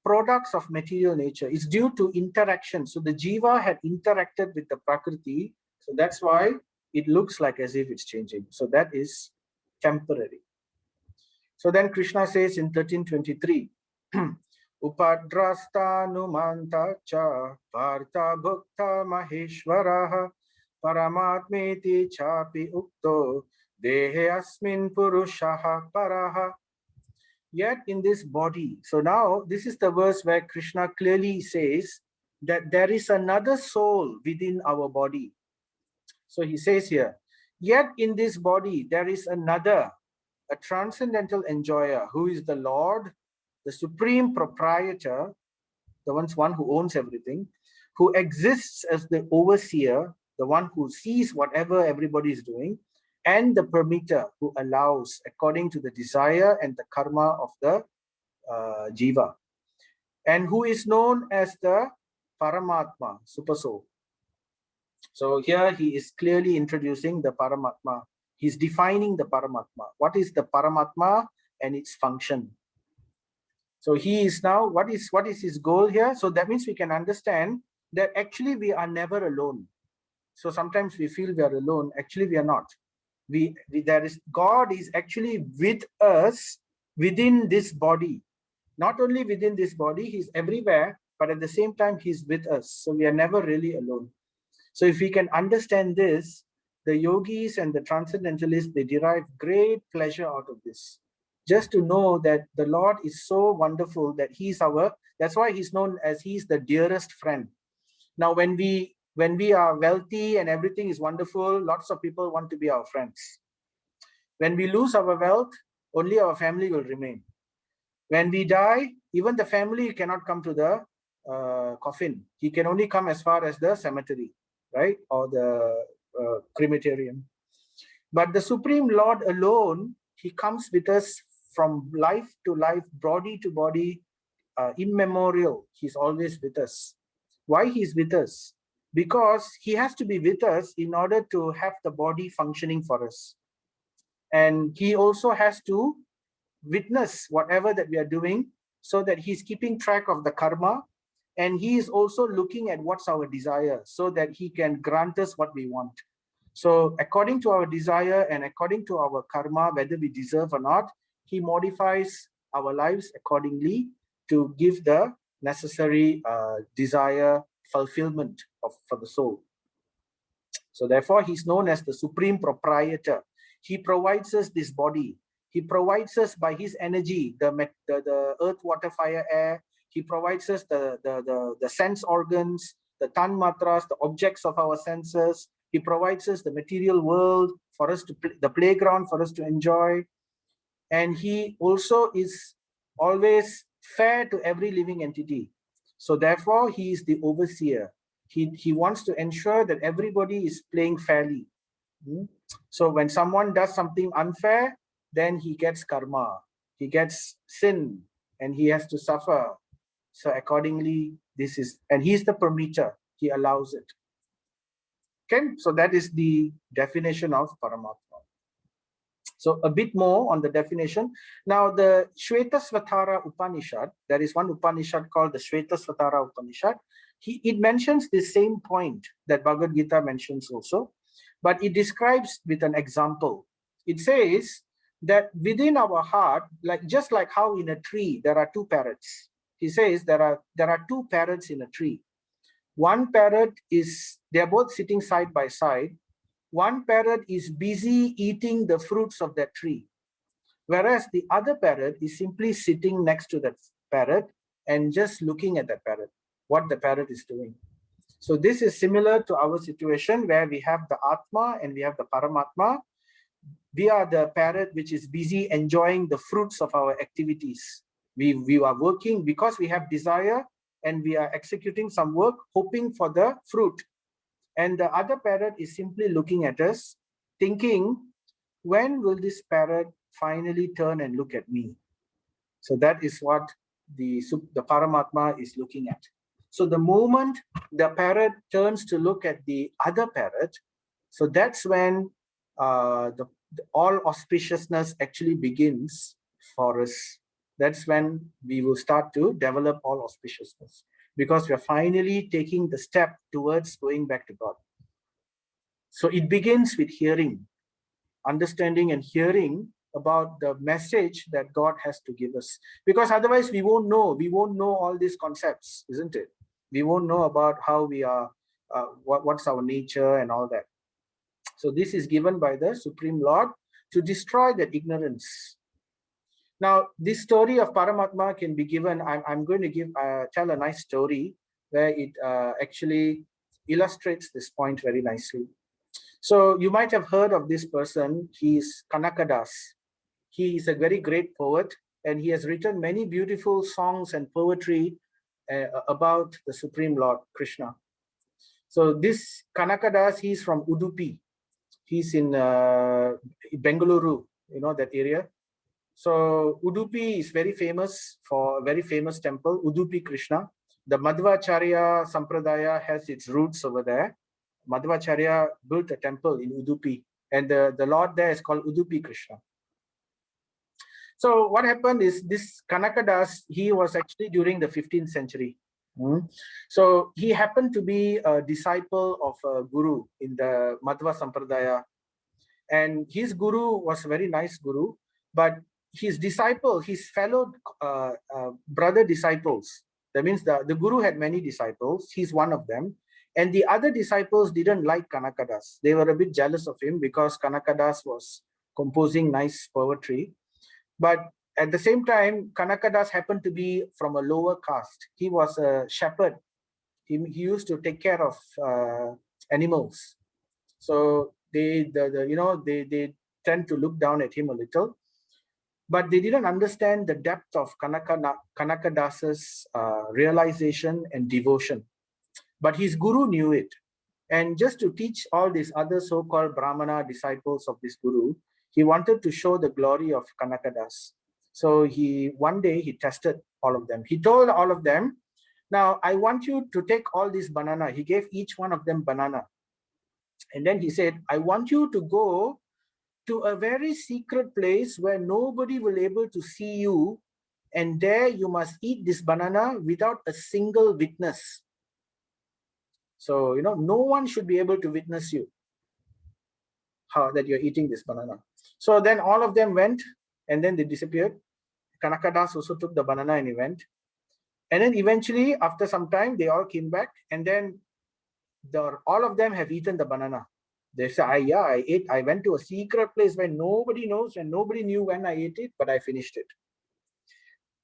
products of material nature. It's due to interaction. So the jiva had interacted with the prakriti. So that's why it looks like as if it's changing. So that is temporary. So then Krishna says in 1323, Upadrasta numanta cha varta bhukta maheshwaraha paramatmeti chapi ukto dehe asmin purushaha paraha. Yet in this body. So now this is the verse where Krishna clearly says that there is another soul within our body. So he says here, yet in this body there is another, a transcendental enjoyer who is the Lord, the supreme proprietor, the one who owns everything, who exists as the overseer, the one who sees whatever everybody is doing, and the permitter who allows according to the desire and the karma of the jiva, and who is known as the Paramatma, super soul. So here he is clearly introducing the Paramatma. He's defining the Paramatma. What is the Paramatma and its function? So he is now, what is his goal here? So that means we can understand that actually we are never alone. So sometimes we feel we are alone. Actually, we are not. God is actually with us within this body. Not only within this body, he's everywhere, but at the same time, he's with us. So we are never really alone. So if we can understand this, the yogis and the transcendentalists, they derive great pleasure out of this. Just to know that the Lord is so wonderful that that's why he's known as he's the dearest friend. Now, when we are wealthy and everything is wonderful, lots of people want to be our friends. When we lose our wealth, only our family will remain. When we die, even the family cannot come to the coffin. He can only come as far as the cemetery, right? Or the crematorium. But the Supreme Lord alone, he comes with us from life to life, body to body, immemorial. He's always with us. Why he's with us? Because he has to be with us in order to have the body functioning for us. And he also has to witness whatever that we are doing, so that he's keeping track of the karma, and he is also looking at what's our desire, so that he can grant us what we want. So according to our desire and according to our karma, whether we deserve or not, he modifies our lives accordingly to give the necessary desire fulfillment for the soul. So therefore, he's known as the supreme proprietor. He provides us this body. He provides us by his energy, the earth, water, fire, air. He provides us the sense organs, the tanmatras, the objects of our senses. He provides us the material world for us to, the playground for us to enjoy. And he also is always fair to every living entity. So therefore, he is the overseer. He wants to ensure that everybody is playing fairly. So when someone does something unfair, then he gets karma, he gets sin, and he has to suffer. So accordingly, this is, and he's the permitter, he allows it. Okay, so that is the definition of Paramatma. So a bit more on the definition. Now the Shvetasvatara Upanishad, there is one Upanishad called the Shvetasvatara Upanishad. It mentions the same point that Bhagavad Gita mentions also, but it describes with an example. It says that within our heart, just like how in a tree there are two parrots. He says there are two parrots in a tree. One parrot is, they're both sitting side by side. One parrot is busy eating the fruits of that tree, whereas the other parrot is simply sitting next to that parrot and just looking at that parrot, what the parrot is doing. So this is similar to our situation where we have the Atma and we have the Paramatma. We are the parrot which is busy enjoying the fruits of our activities. We are working because we have desire and we are executing some work hoping for the fruit. And the other parrot is simply looking at us, thinking, when will this parrot finally turn and look at me? So that is what the Paramatma is looking at. So the moment the parrot turns to look at the other parrot, so that's when all auspiciousness actually begins for us. That's when we will start to develop all auspiciousness, because we are finally taking the step towards going back to God. So it begins with hearing, understanding and hearing about the message that God has to give us. Because otherwise we won't know all these concepts, isn't it? We won't know about how we are, what's our nature and all that. So this is given by the Supreme Lord to destroy that ignorance. Now, this story of Paramatma can be given, I'm going to tell a nice story where it actually illustrates this point very nicely. So you might have heard of this person. He is Kanakadas. He is a very great poet, and he has written many beautiful songs and poetry about the Supreme Lord Krishna. So this Kanakadas, he's from Udupi. He's in Bengaluru, you know that area. So Udupi is very famous for a very famous temple, Udupi Krishna. The Madhvacharya Sampradaya has its roots over there. Madhvacharya built a temple in Udupi, and the Lord there is called Udupi Krishna. So what happened is this Kanakadas, he was actually during the 15th century. So he happened to be a disciple of a guru in the Madhva Sampradaya. And his guru was a very nice guru, but his disciple, his fellow brother disciples, that means the guru had many disciples, he's one of them. And the other disciples didn't like Kanakadas. They were a bit jealous of him because Kanakadas was composing nice poetry. But at the same time, Kanakadas happened to be from a lower caste. He was a shepherd. He used to take care of animals. So they tend to look down at him a little. But they didn't understand the depth of Kanakadas's realization and devotion. But his guru knew it. And just to teach all these other so-called Brahmana disciples of this guru, he wanted to show the glory of Kanakadas. So one day he tested all of them. He told all of them, now I want you to take all these banana. He gave each one of them banana. And then he said, I want you to go to a very secret place where nobody will be able to see you. And there you must eat this banana without a single witness. So, no one should be able to witness you that you're eating this banana. So then all of them went and then they disappeared. Kanakadas also took the banana and he went. And then eventually, after some time, they all came back and then all of them have eaten the banana. They say, I went to a secret place where nobody knows and nobody knew when I ate it, but I finished it.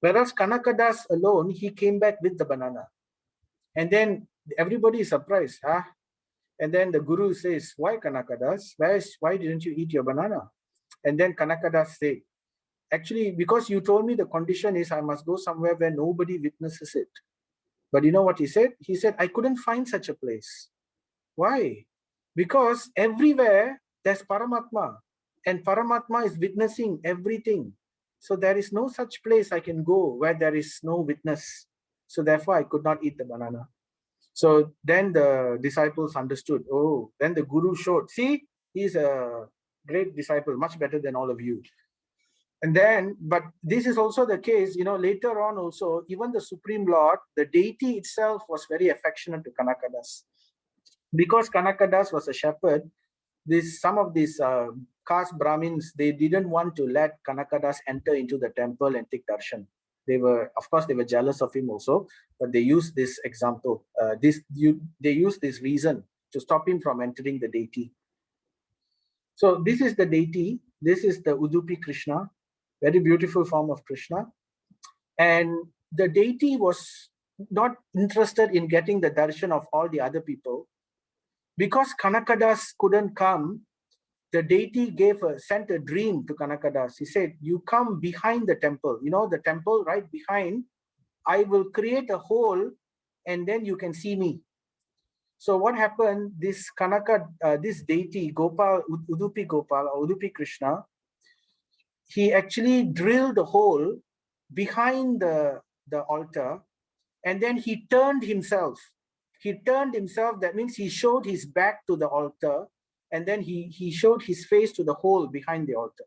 Whereas Kanakadas alone, he came back with the banana. And then everybody is surprised. And then the guru says, why Kanakadas? Why didn't you eat your banana? And then Kanakadas said, actually, because you told me the condition is I must go somewhere where nobody witnesses it. But you know what he said? He said, I couldn't find such a place. Why? Because everywhere there's Paramatma, and Paramatma is witnessing everything. So there is no such place I can go where there is no witness. So therefore I could not eat the banana. So then the disciples understood. Oh, then the guru showed, see, he's a great disciple, much better than all of you. And then, but this is also the case, later on also, even the Supreme Lord, the deity itself was very affectionate to Kanakadas. Because Kanakadas was a shepherd, some of these caste Brahmins, they didn't want to let Kanakadas enter into the temple and take darshan. Of course, they were jealous of him also, but they used this example. They used this reason to stop him from entering the deity. So this is the deity. This is the Udupi Krishna, very beautiful form of Krishna. And the deity was not interested in getting the darshan of all the other people. Because Kanakadas couldn't come, the deity sent a dream to Kanakadas. He said, you come behind the temple, the temple right behind, I will create a hole and then you can see me. So what happened, this deity, Gopal, Udupi Gopal, or Udupi Krishna, he actually drilled a hole behind the altar and then he turned himself. That means he showed his back to the altar and then he showed his face to the hole behind the altar,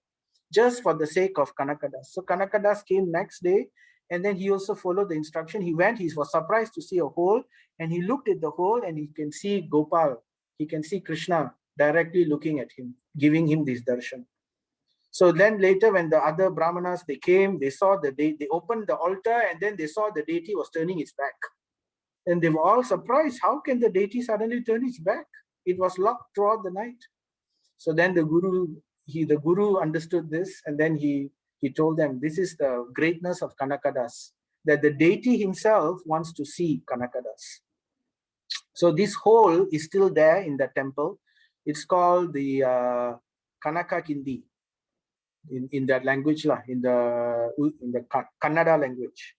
just for the sake of Kanakadas. So Kanakadas came next day and then he also followed the instruction. He was surprised to see a hole and he looked at the hole and he can see Gopal, he can see Krishna directly looking at him, giving him this darshan. So then later when the other Brahmanas, they came, they saw they opened the altar and then they saw the deity was turning its back. And they were all surprised. How can the deity suddenly turn its back? It was locked throughout the night. So then the guru understood this, and then he told them, this is the greatness of Kanakadas, that the deity himself wants to see Kanakadas. So this hole is still there in the temple. It's called the Kanaka Kindi in that language, in the Kannada language.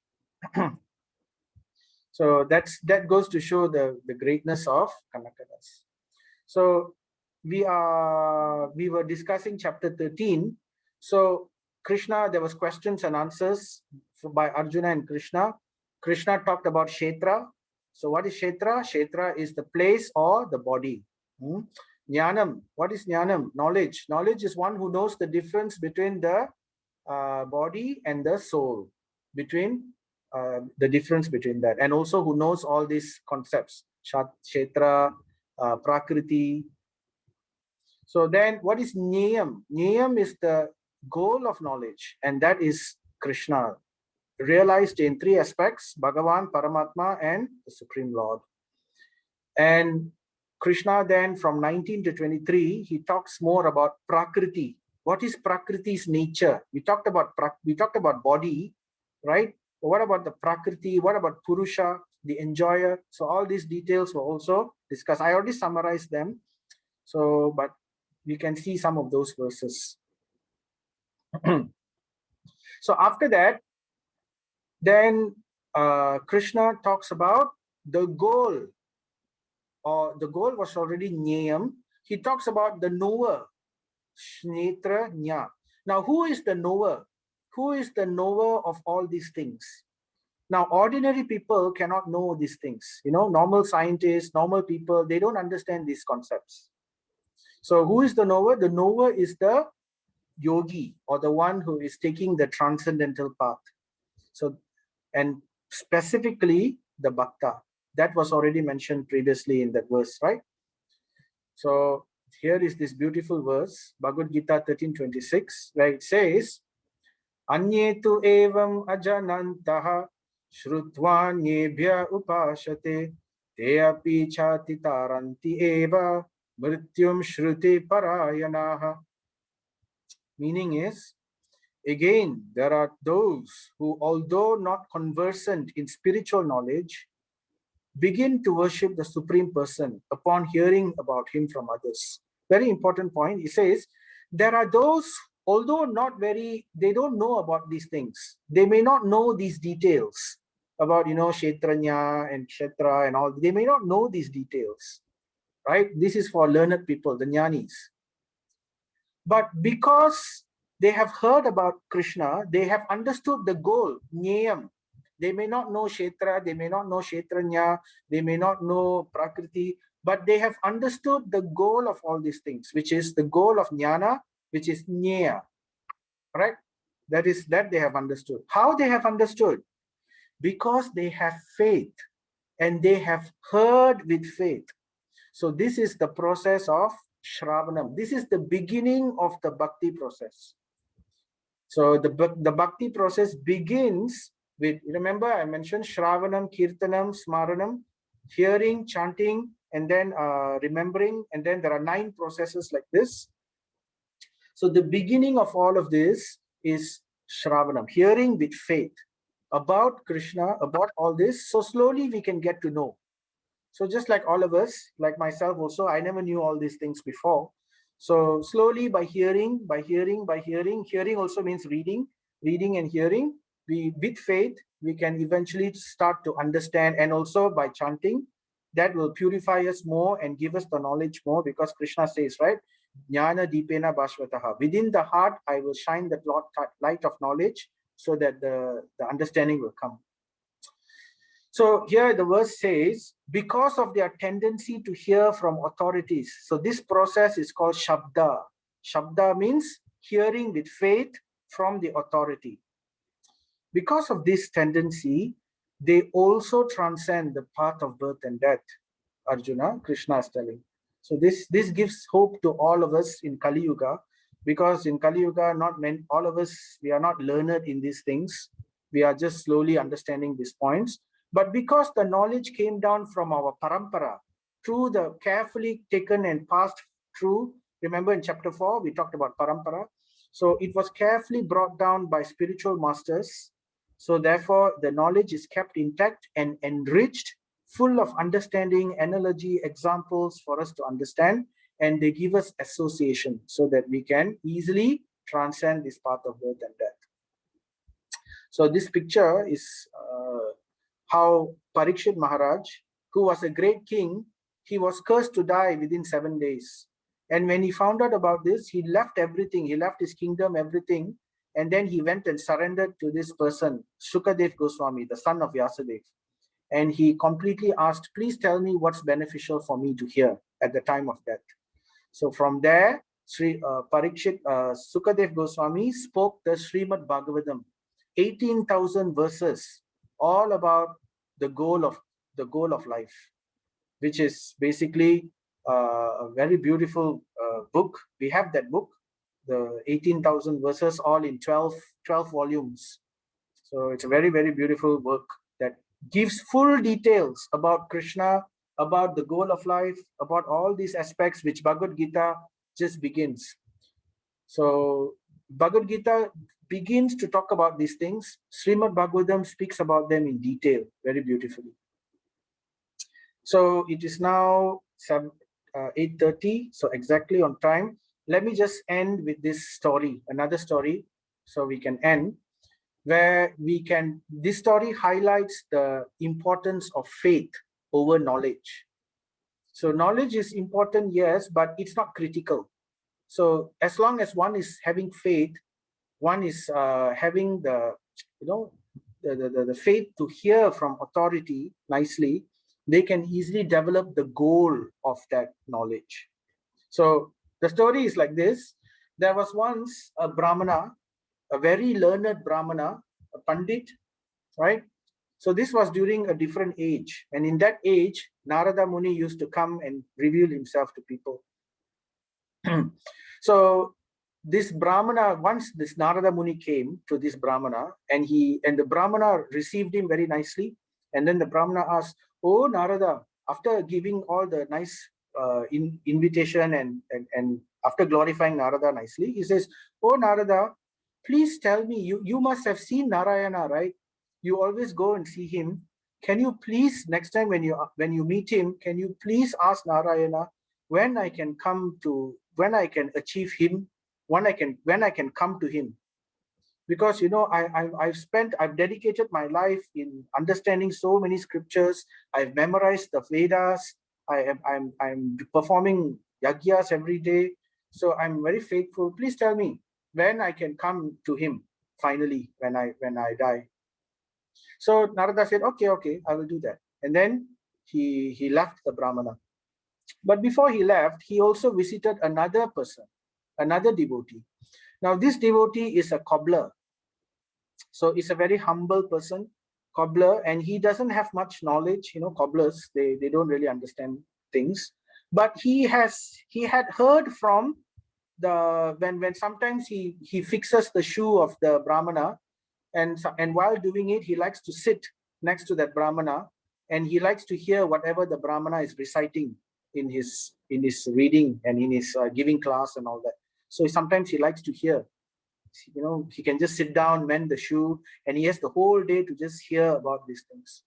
So that goes to show the greatness of Kanakadas. So we were discussing chapter 13. So Krishna, there was questions and answers by Arjuna and Krishna. Krishna talked about Ksetra. So what is Ksetra? Ksetra is the place or the body. Jnanam. What is Jnanam? Knowledge. Knowledge is one who knows the difference between the body and the soul, the difference between that, and also who knows all these concepts, Ksetra, Prakriti. So then what is Niyam? Niyam is the goal of knowledge, and that is Krishna, realized in three aspects: Bhagavan, Paramatma, and the Supreme Lord. And Krishna then, from 19 to 23, he talks more about Prakriti. What is Prakriti's nature? We talked about body, right? What about the Prakriti? What about Purusha, the enjoyer? So all these details were also discussed. I already summarized them. So, but we can see some of those verses. So after that, then Krishna talks about the goal or the goal was already Jnayam. He talks about the knower, Ksetrajna. Now, who is the knower? Who is the knower of all these things? Now, ordinary people cannot know these things. Normal scientists, normal people, they don't understand these concepts. So who is the knower? The knower is the yogi, or the one who is taking the transcendental path. So, and specifically the bhakta. That was already mentioned previously in that verse, right? So here is this beautiful verse, Bhagavad Gita 13:26, where it says, Anyetu evam ajanantaha shrutva upashate te api chati taranti eva mrityum shruti parayanaha. Meaning is, again, there are those who, although not conversant in spiritual knowledge, begin to worship the Supreme Person upon hearing about him from others. Very important point. He says, there are those, although they don't know about these things. They may not know these details about, Kshetrajna and Ksetra and all. They may not know these details, right? This is for learned people, the jnanis. But because they have heard about Krishna, they have understood the goal, Jnayam. They may not know Kshetra, they may not know Kshetrajna, they may not know Prakriti, but they have understood the goal of all these things, which is the goal of Jnana, which is Jnaya. Right? That they have understood. How they have understood? Because they have faith and they have heard with faith. So this is the process of Shravanam. This is the beginning of the bhakti process. So the bhakti process begins with, remember I mentioned Shravanam, Kirtanam, Smaranam, hearing, chanting, and then remembering, and then there are 9 processes like this. So the beginning of all of this is Shravanam, hearing with faith about Krishna, about all this. So slowly we can get to know. So just like all of us, like myself also, I never knew all these things before. So slowly by hearing also means reading and hearing. With faith, we can eventually start to understand, and also by chanting, that will purify us more and give us the knowledge more, because Krishna says, right? Jnana Deepena Bhasvataha. Within the heart, I will shine the light of knowledge so that the understanding will come. So here the verse says, because of their tendency to hear from authorities. So this process is called Shabda. Shabda means hearing with faith from the authority. Because of this tendency, they also transcend the path of birth and death. Arjuna, Krishna is telling. So this gives hope to all of us in Kali Yuga, because in Kali Yuga, all of us, we are not learned in these things. We are just slowly understanding these points. But because the knowledge came down from our parampara, through the carefully taken and passed through, remember in chapter 4, we talked about parampara. So it was carefully brought down by spiritual masters. So therefore, the knowledge is kept intact and enriched, full of understanding, analogy, examples for us to understand, and they give us association so that we can easily transcend this path of birth and death. So this picture is how Parikshit Maharaj, who was a great king, he was cursed to die within 7 days. And when he found out about this, he left everything. He left his kingdom, everything. And then he went and surrendered to this person, Shukadev Goswami, the son of Vyasadeva. And he completely asked, please tell me what's beneficial for me to hear at the time of death. So from there, Parikshit Sukadev Goswami spoke the Srimad Bhagavatam, 18,000 verses, all about the goal of life, which is basically a very beautiful book. We have that book, the 18,000 verses, all in 12 volumes. So it's a very, very beautiful work that gives full details about Krishna, about the goal of life, about all these aspects which Bhagavad Gita just begins. So Bhagavad Gita begins to talk about these things. Srimad Bhagavatam speaks about them in detail, very beautifully. So it is now 8:30, so exactly on time. Let me just end with this story, another story, so we can end, where this story highlights the importance of faith over knowledge. So knowledge is important, yes, but it's not critical. So as long as one is having faith, one is having the, the faith to hear from authority nicely, they can easily develop the goal of that knowledge. So the story is like this. There was once a Brahmana, a very learned Brahmana, a Pandit, right? So this was during a different age. And in that age, Narada Muni used to come and reveal himself to people. So this Brahmana, once this Narada Muni came to this Brahmana, and the Brahmana received him very nicely. And then the Brahmana asked, "Oh Narada," after giving all the nice invitation and after glorifying Narada nicely, he says, "Oh Narada, please tell me, you must have seen Narayana, right? You always go and see him. Can you please, next time when you meet him, can you please ask Narayana when I can achieve him, when I can come to him? Because I've dedicated my life in understanding so many scriptures. I've memorized the Vedas. I'm performing yagyas every day. So I'm very faithful. Please tell me when I can come to him finally when I die." So Narada said, okay, I will do that. And then he left the Brahmana. But before he left, he also visited another person, another devotee. Now this devotee is a cobbler. So he's a very humble person, cobbler, and he doesn't have much knowledge. Cobblers, they don't really understand things. But he had heard from when sometimes he fixes the shoe of the Brahmana, and while doing it, he likes to sit next to that Brahmana, and he likes to hear whatever the Brahmana is reciting in his reading and in his giving class and all that. So sometimes he likes to hear. He can just sit down, mend the shoe, and he has the whole day to just hear about these things.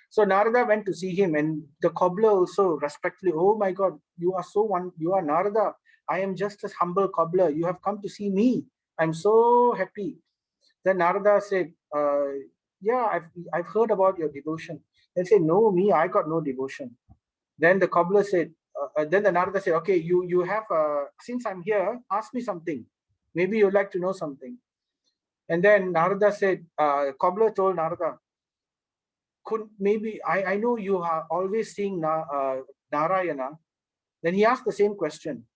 So Narada went to see him, and the cobbler also respectfully, "Oh my God, you are Narada. I am just a humble cobbler. You have come to see me. I'm so happy." Then Narada said, "Yeah, I've heard about your devotion." They said, "No, me, I got no devotion." Then the cobbler said, then the Narada said, "Okay, you have, since I'm here, ask me something. Maybe you'd like to know something." And then Narada said, cobbler told Narada, maybe I know you are always seeing Narayana. Then he asked the same question.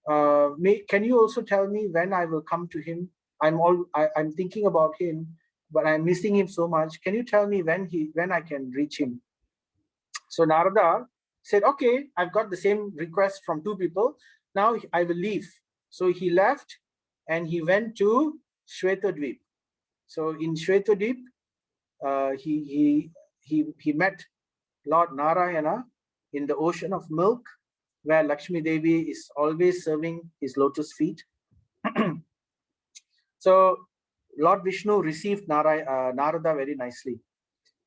Can you also tell me when I will come to him? I'm thinking about him, but I'm missing him so much. Can you tell me when I can reach him? So Narada said, "Okay, I've got the same request from two people. Now I will leave." So he left and he went to Shvetadvip. So in Shvetadvip, he met Lord Narayana in the ocean of milk, where Lakshmi Devi is always serving his lotus feet. So Lord Vishnu received Narada very nicely.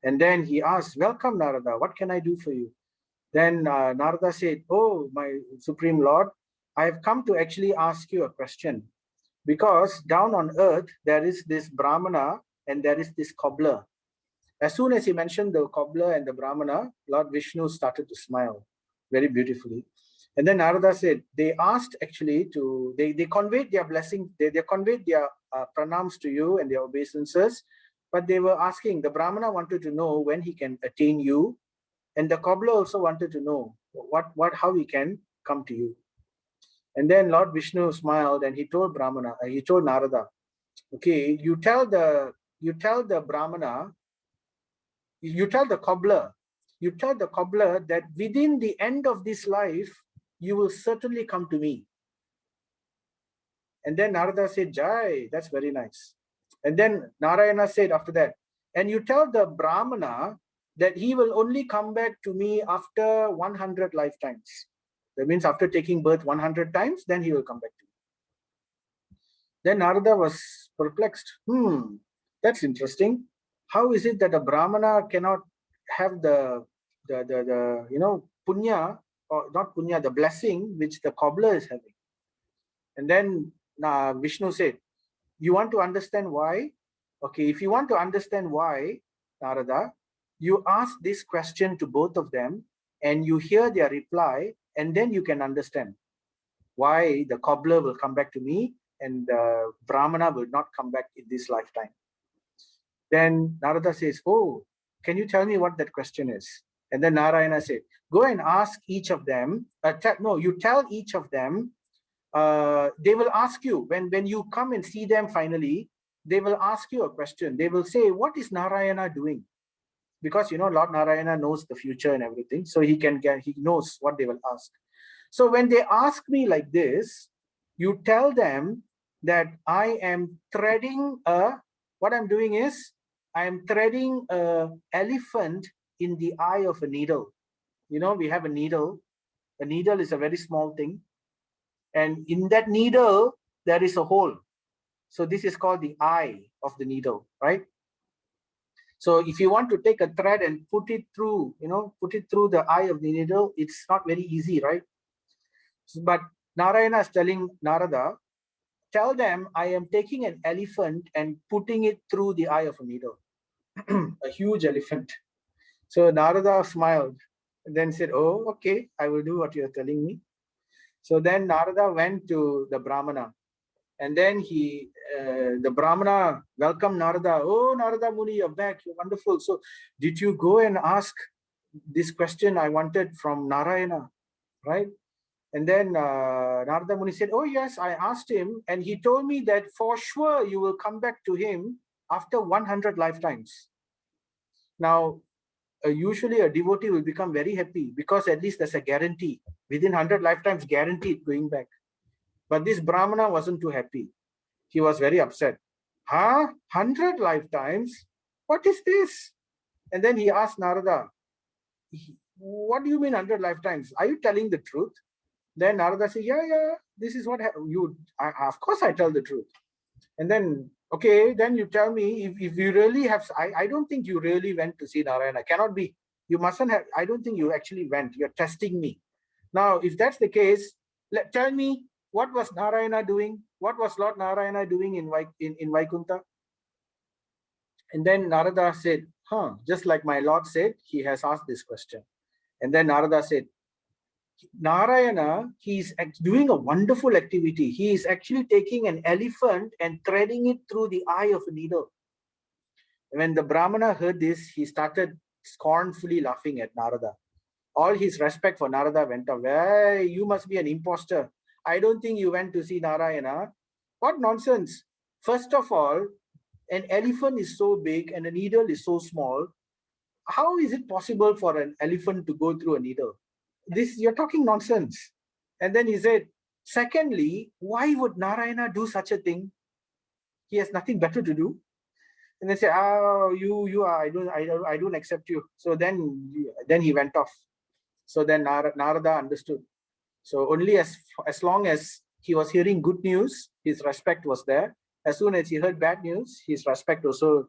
And then he asked, "Welcome, Narada. What can I do for you?" Then Narada said, "Oh, my Supreme Lord, I have come to actually ask you a question. Because down on earth, there is this Brahmana and there is this cobbler." As soon as he mentioned the cobbler and the Brahmana, Lord Vishnu started to smile very beautifully. And then Narada said, they asked actually they conveyed their blessing, they conveyed their pranams to you and their obeisances, but they were asking, the Brahmana wanted to know when he can attain you, and the cobbler also wanted to know how he can come to you. And then Lord Vishnu smiled and he told Narada, "Okay, you tell the Brahmana, you tell the cobbler that within the end of this life, you will certainly come to me." And then Narada said, "Jai, that's very nice." And then Narayana said after that, "And you tell the Brahmana that he will only come back to me after 100 lifetimes. That means after taking birth 100 times, then he will come back to me." Then Narada was perplexed. That's interesting. How is it that a Brahmana cannot have the punya, or not punya, the blessing which the cobbler is having? And then Vishnu said, "You want to understand why? Okay, if you want to understand why, Narada, you ask this question to both of them, and you hear their reply, and then you can understand why the cobbler will come back to me and the Brahmana will not come back in this lifetime. Then Narada says, oh, can you tell me what that question is? And then Narayana said, go and ask each of them. You tell each of them. They will ask you, when you come and see them finally, they will ask you a question. They will say, what is Narayana doing? Because, Lord Narayana knows the future and everything. So he knows what they will ask. So when they ask me like this, you tell them that I am threading what I'm doing is, I am threading an elephant in the eye of a needle. We have a needle. A needle is a very small thing. And in that needle, there is a hole. So this is called the eye of the needle, right? So if you want to take a thread and put it through the eye of the needle, it's not very easy, right? But Narayana is telling Narada, tell them I am taking an elephant and putting it through the eye of a needle, a huge elephant. So Narada smiled and then said, oh, okay, I will do what you're telling me. So then Narada went to the Brahmana, and then the Brahmana welcomed Narada. Oh, Narada Muni, you're back. You're wonderful. So did you go and ask this question I wanted from Narayana, right? And then Narada Muni said, oh, yes, I asked him. And he told me that for sure you will come back to him after 100 lifetimes. Now, usually a devotee will become very happy because at least there's a guarantee. Within 100 lifetimes, guaranteed going back. But this Brahmana wasn't too happy. He was very upset. 100 lifetimes? What is this? And then he asked Narada, what do you mean 100 lifetimes? Are you telling the truth? Then Narada said, yeah, this is what of course I tell the truth. And then, okay, then you tell me if you really have, I don't think you really went to see Narayana. Cannot be. You mustn't have, I don't think you actually went. You're testing me. Now, if that's the case, tell me, what was Narayana doing? What was Lord Narayana doing in Vaikuntha? And then Narada said, just like my Lord said, he has asked this question. And then Narada said, Narayana, he is doing a wonderful activity. He is actually taking an elephant and threading it through the eye of a needle. When the Brahmana heard this, he started scornfully laughing at Narada. All his respect for Narada went off. Hey, you must be an imposter. I don't think you went to see Narayana. What nonsense. First of all, an elephant is so big and a needle is so small. How is it possible for an elephant to go through a needle? You're talking nonsense. And then he said, secondly, why would Narayana do such a thing? He has nothing better to do. And they say, you are, I don't accept you. So then he went off. So then Narada understood. So only as long as he was hearing good news, his respect was there. As soon as he heard bad news, his respect also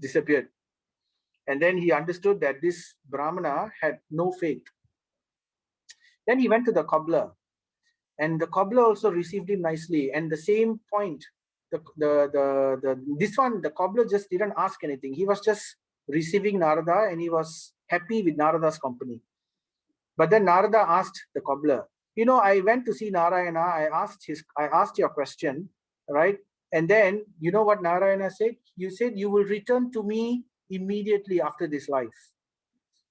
disappeared. And then he understood that this Brahmana had no faith. Then he went to the cobbler, and the cobbler also received him nicely. And the same point, the cobbler just didn't ask anything. He was just receiving Narada, and he was happy with Narada's company. But then Narada asked the cobbler, I went to see Narayana. I asked your question, right? And then you know what Narayana said? You said you will return to me immediately after this life.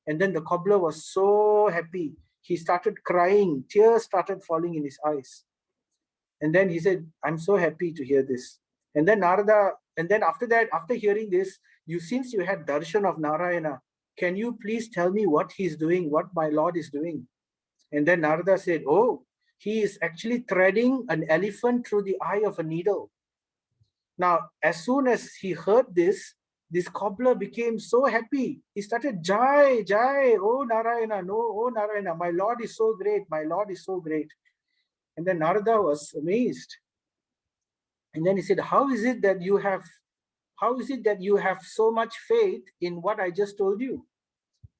And then the cobbler was so happy. He started crying. Tears started falling in his eyes. And then he said, I'm so happy to hear this. And then Narada, and then after that, after hearing this, since you had darshan of Narayana, can you please tell me what he's doing, what my Lord is doing? And then Narada said, oh, he is actually threading an elephant through the eye of a needle. Now, as soon as he heard this cobbler became so happy. He started, Jai, oh Narayana, no, oh Narayana, my Lord is so great, my Lord is so great. And then Narada was amazed. And then he said, how is it that you have so much faith in what I just told you?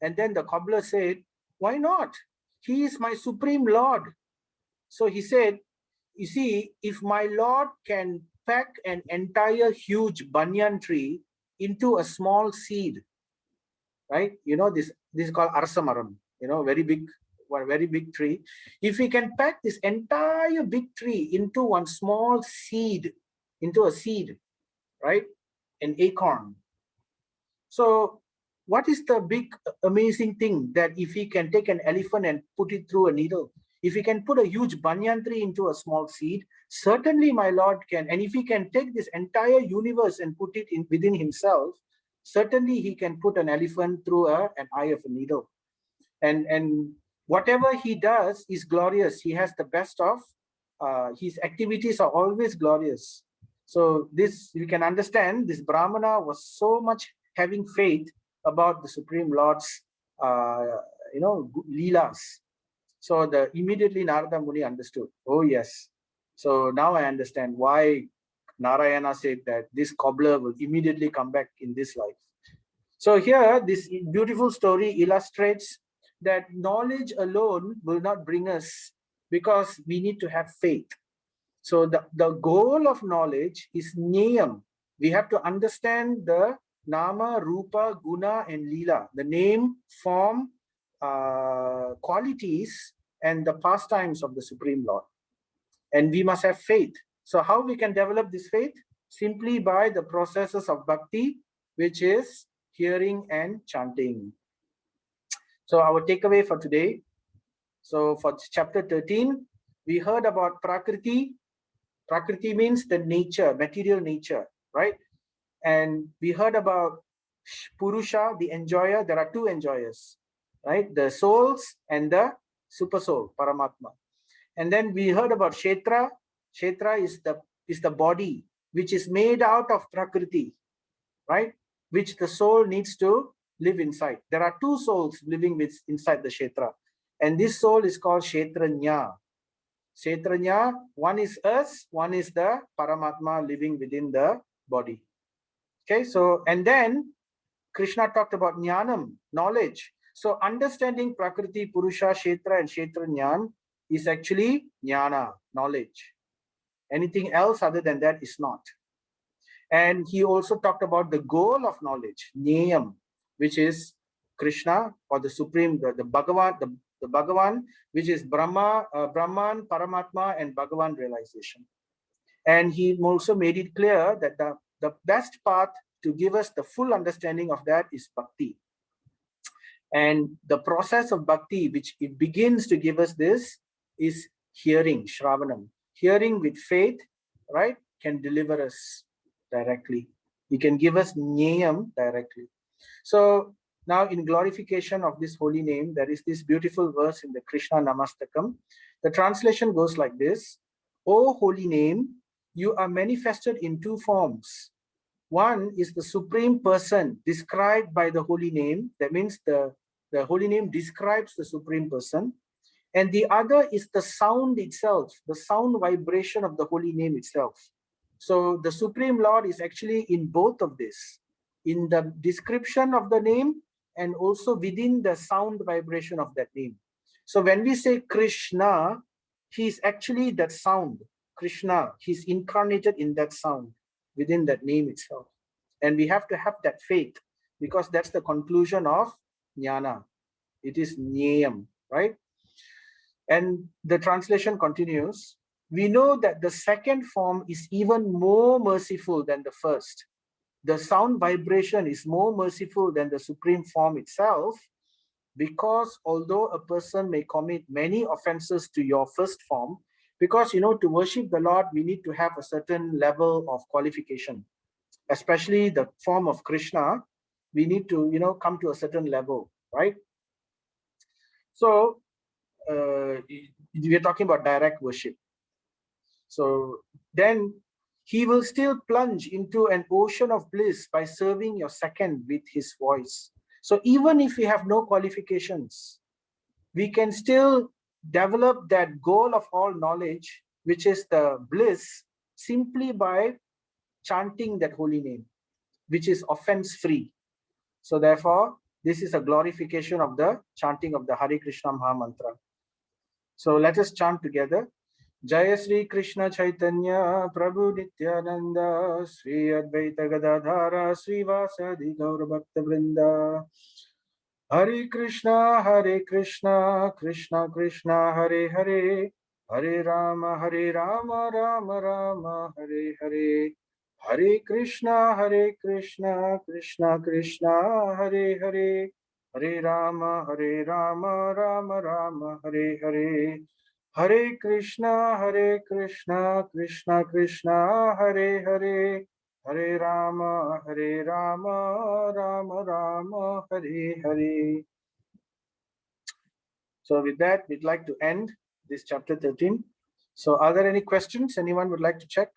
And then the cobbler said, why not? He is my supreme Lord. So he said, you see, if my Lord can pack an entire huge banyan tree into a small seed, right? This is called arsamaram. very big, one very big tree. If we can pack this entire big tree into one small seed, into a seed, right? An acorn. So what is the big amazing thing that if we can take an elephant and put it through a needle, if we can put a huge banyan tree into a small seed, certainly my Lord can. And if he can take this entire universe and put it in within himself, certainly he can put an elephant through an eye of a needle. And whatever he does is glorious. He has the best of his activities are always glorious. So this, you can understand, this Brahmana was so much having faith about the Supreme Lord's leelas. So immediately Narada Muni understood. Oh yes. So now I understand why Narayana said that this cobbler will immediately come back in this life. So here, this beautiful story illustrates that knowledge alone will not bring us, because we need to have faith. So the goal of knowledge is niyam. We have to understand the nama, rupa, guna, and lila, the name, form, qualities, and the pastimes of the Supreme Lord. And we must have faith. So how we can develop this faith? Simply by the processes of bhakti, which is hearing and chanting. So our takeaway for today. So for chapter 13, we heard about Prakriti. Prakriti means the nature, material nature, right? And we heard about Purusha, the enjoyer. There are two enjoyers, right? The souls and the super soul, Paramatma. And then we heard about Ksetra. Ksetra is the body, which is made out of Prakriti, right? Which the soul needs to live inside. There are two souls living inside the Ksetra. And this soul is called Ksetrajna. Ksetrajna, one is us, one is the Paramatma living within the body. Okay, so, and then Krishna talked about Jnanam, knowledge. So understanding Prakriti, Purusha, Ksetra, and Ksetrajna is actually Jnana, knowledge. Anything else other than that is not. And he also talked about the goal of knowledge, Jnayam, which is Krishna, or the Supreme, the Bhagavan, the Bhagavan, which is Brahman, Paramatma, and Bhagavan realization. And he also made it clear that the best path to give us the full understanding of that is bhakti. And the process of bhakti, which it begins to give us this, is hearing, Shravanam. Hearing with faith, right, can deliver us directly. He can give us Jnayam directly. So now in glorification of this holy name, there is this beautiful verse in the Krishna Namastakam. The translation goes like this: O holy name, you are manifested in two forms. One is the Supreme Person described by the holy name. That means the holy name describes the Supreme Person. And the other is the sound itself, the sound vibration of the holy name itself. So the Supreme Lord is actually in both of this, in the description of the name and also within the sound vibration of that name. So when we say Krishna, he is actually that sound. Krishna, he's incarnated in that sound, within that name itself. And we have to have that faith, because that's the conclusion of Jnana. It is Jnayam, right? And the translation continues: we know that the second form is even more merciful than the first. The sound vibration is more merciful than the supreme form itself, because although a person may commit many offenses to your first form, because to worship the Lord, we need to have a certain level of qualification, especially the form of Krishna. We need to come to a certain level, right? So we are talking about direct worship. So then he will still plunge into an ocean of bliss by serving your second with his voice. So even if we have no qualifications, we can still develop that goal of all knowledge, which is the bliss, simply by chanting that holy name, which is offense-free. So therefore, this is a glorification of the chanting of the Hare Krishna Maha Mantra. So let us chant together. Jaya Sri Krishna Chaitanya Prabhu Nityananda Sri Advaita Gadadhara Sri Vasadi Gaura Bhakta Vrinda Hare Krishna, Krishna Krishna, Hare Hare, Hare Rama, Rama Rama, Hare Hare. Hare Krishna, Krishna Krishna, Hare Hare, Hare Rama, Rama Rama, Hare Hare. Hare Krishna, Krishna Krishna, Hare Hare, Hare Rama, Rama Rama, Hare Hare. So with that, we'd like to end this chapter 13. So are there any questions anyone would like to check?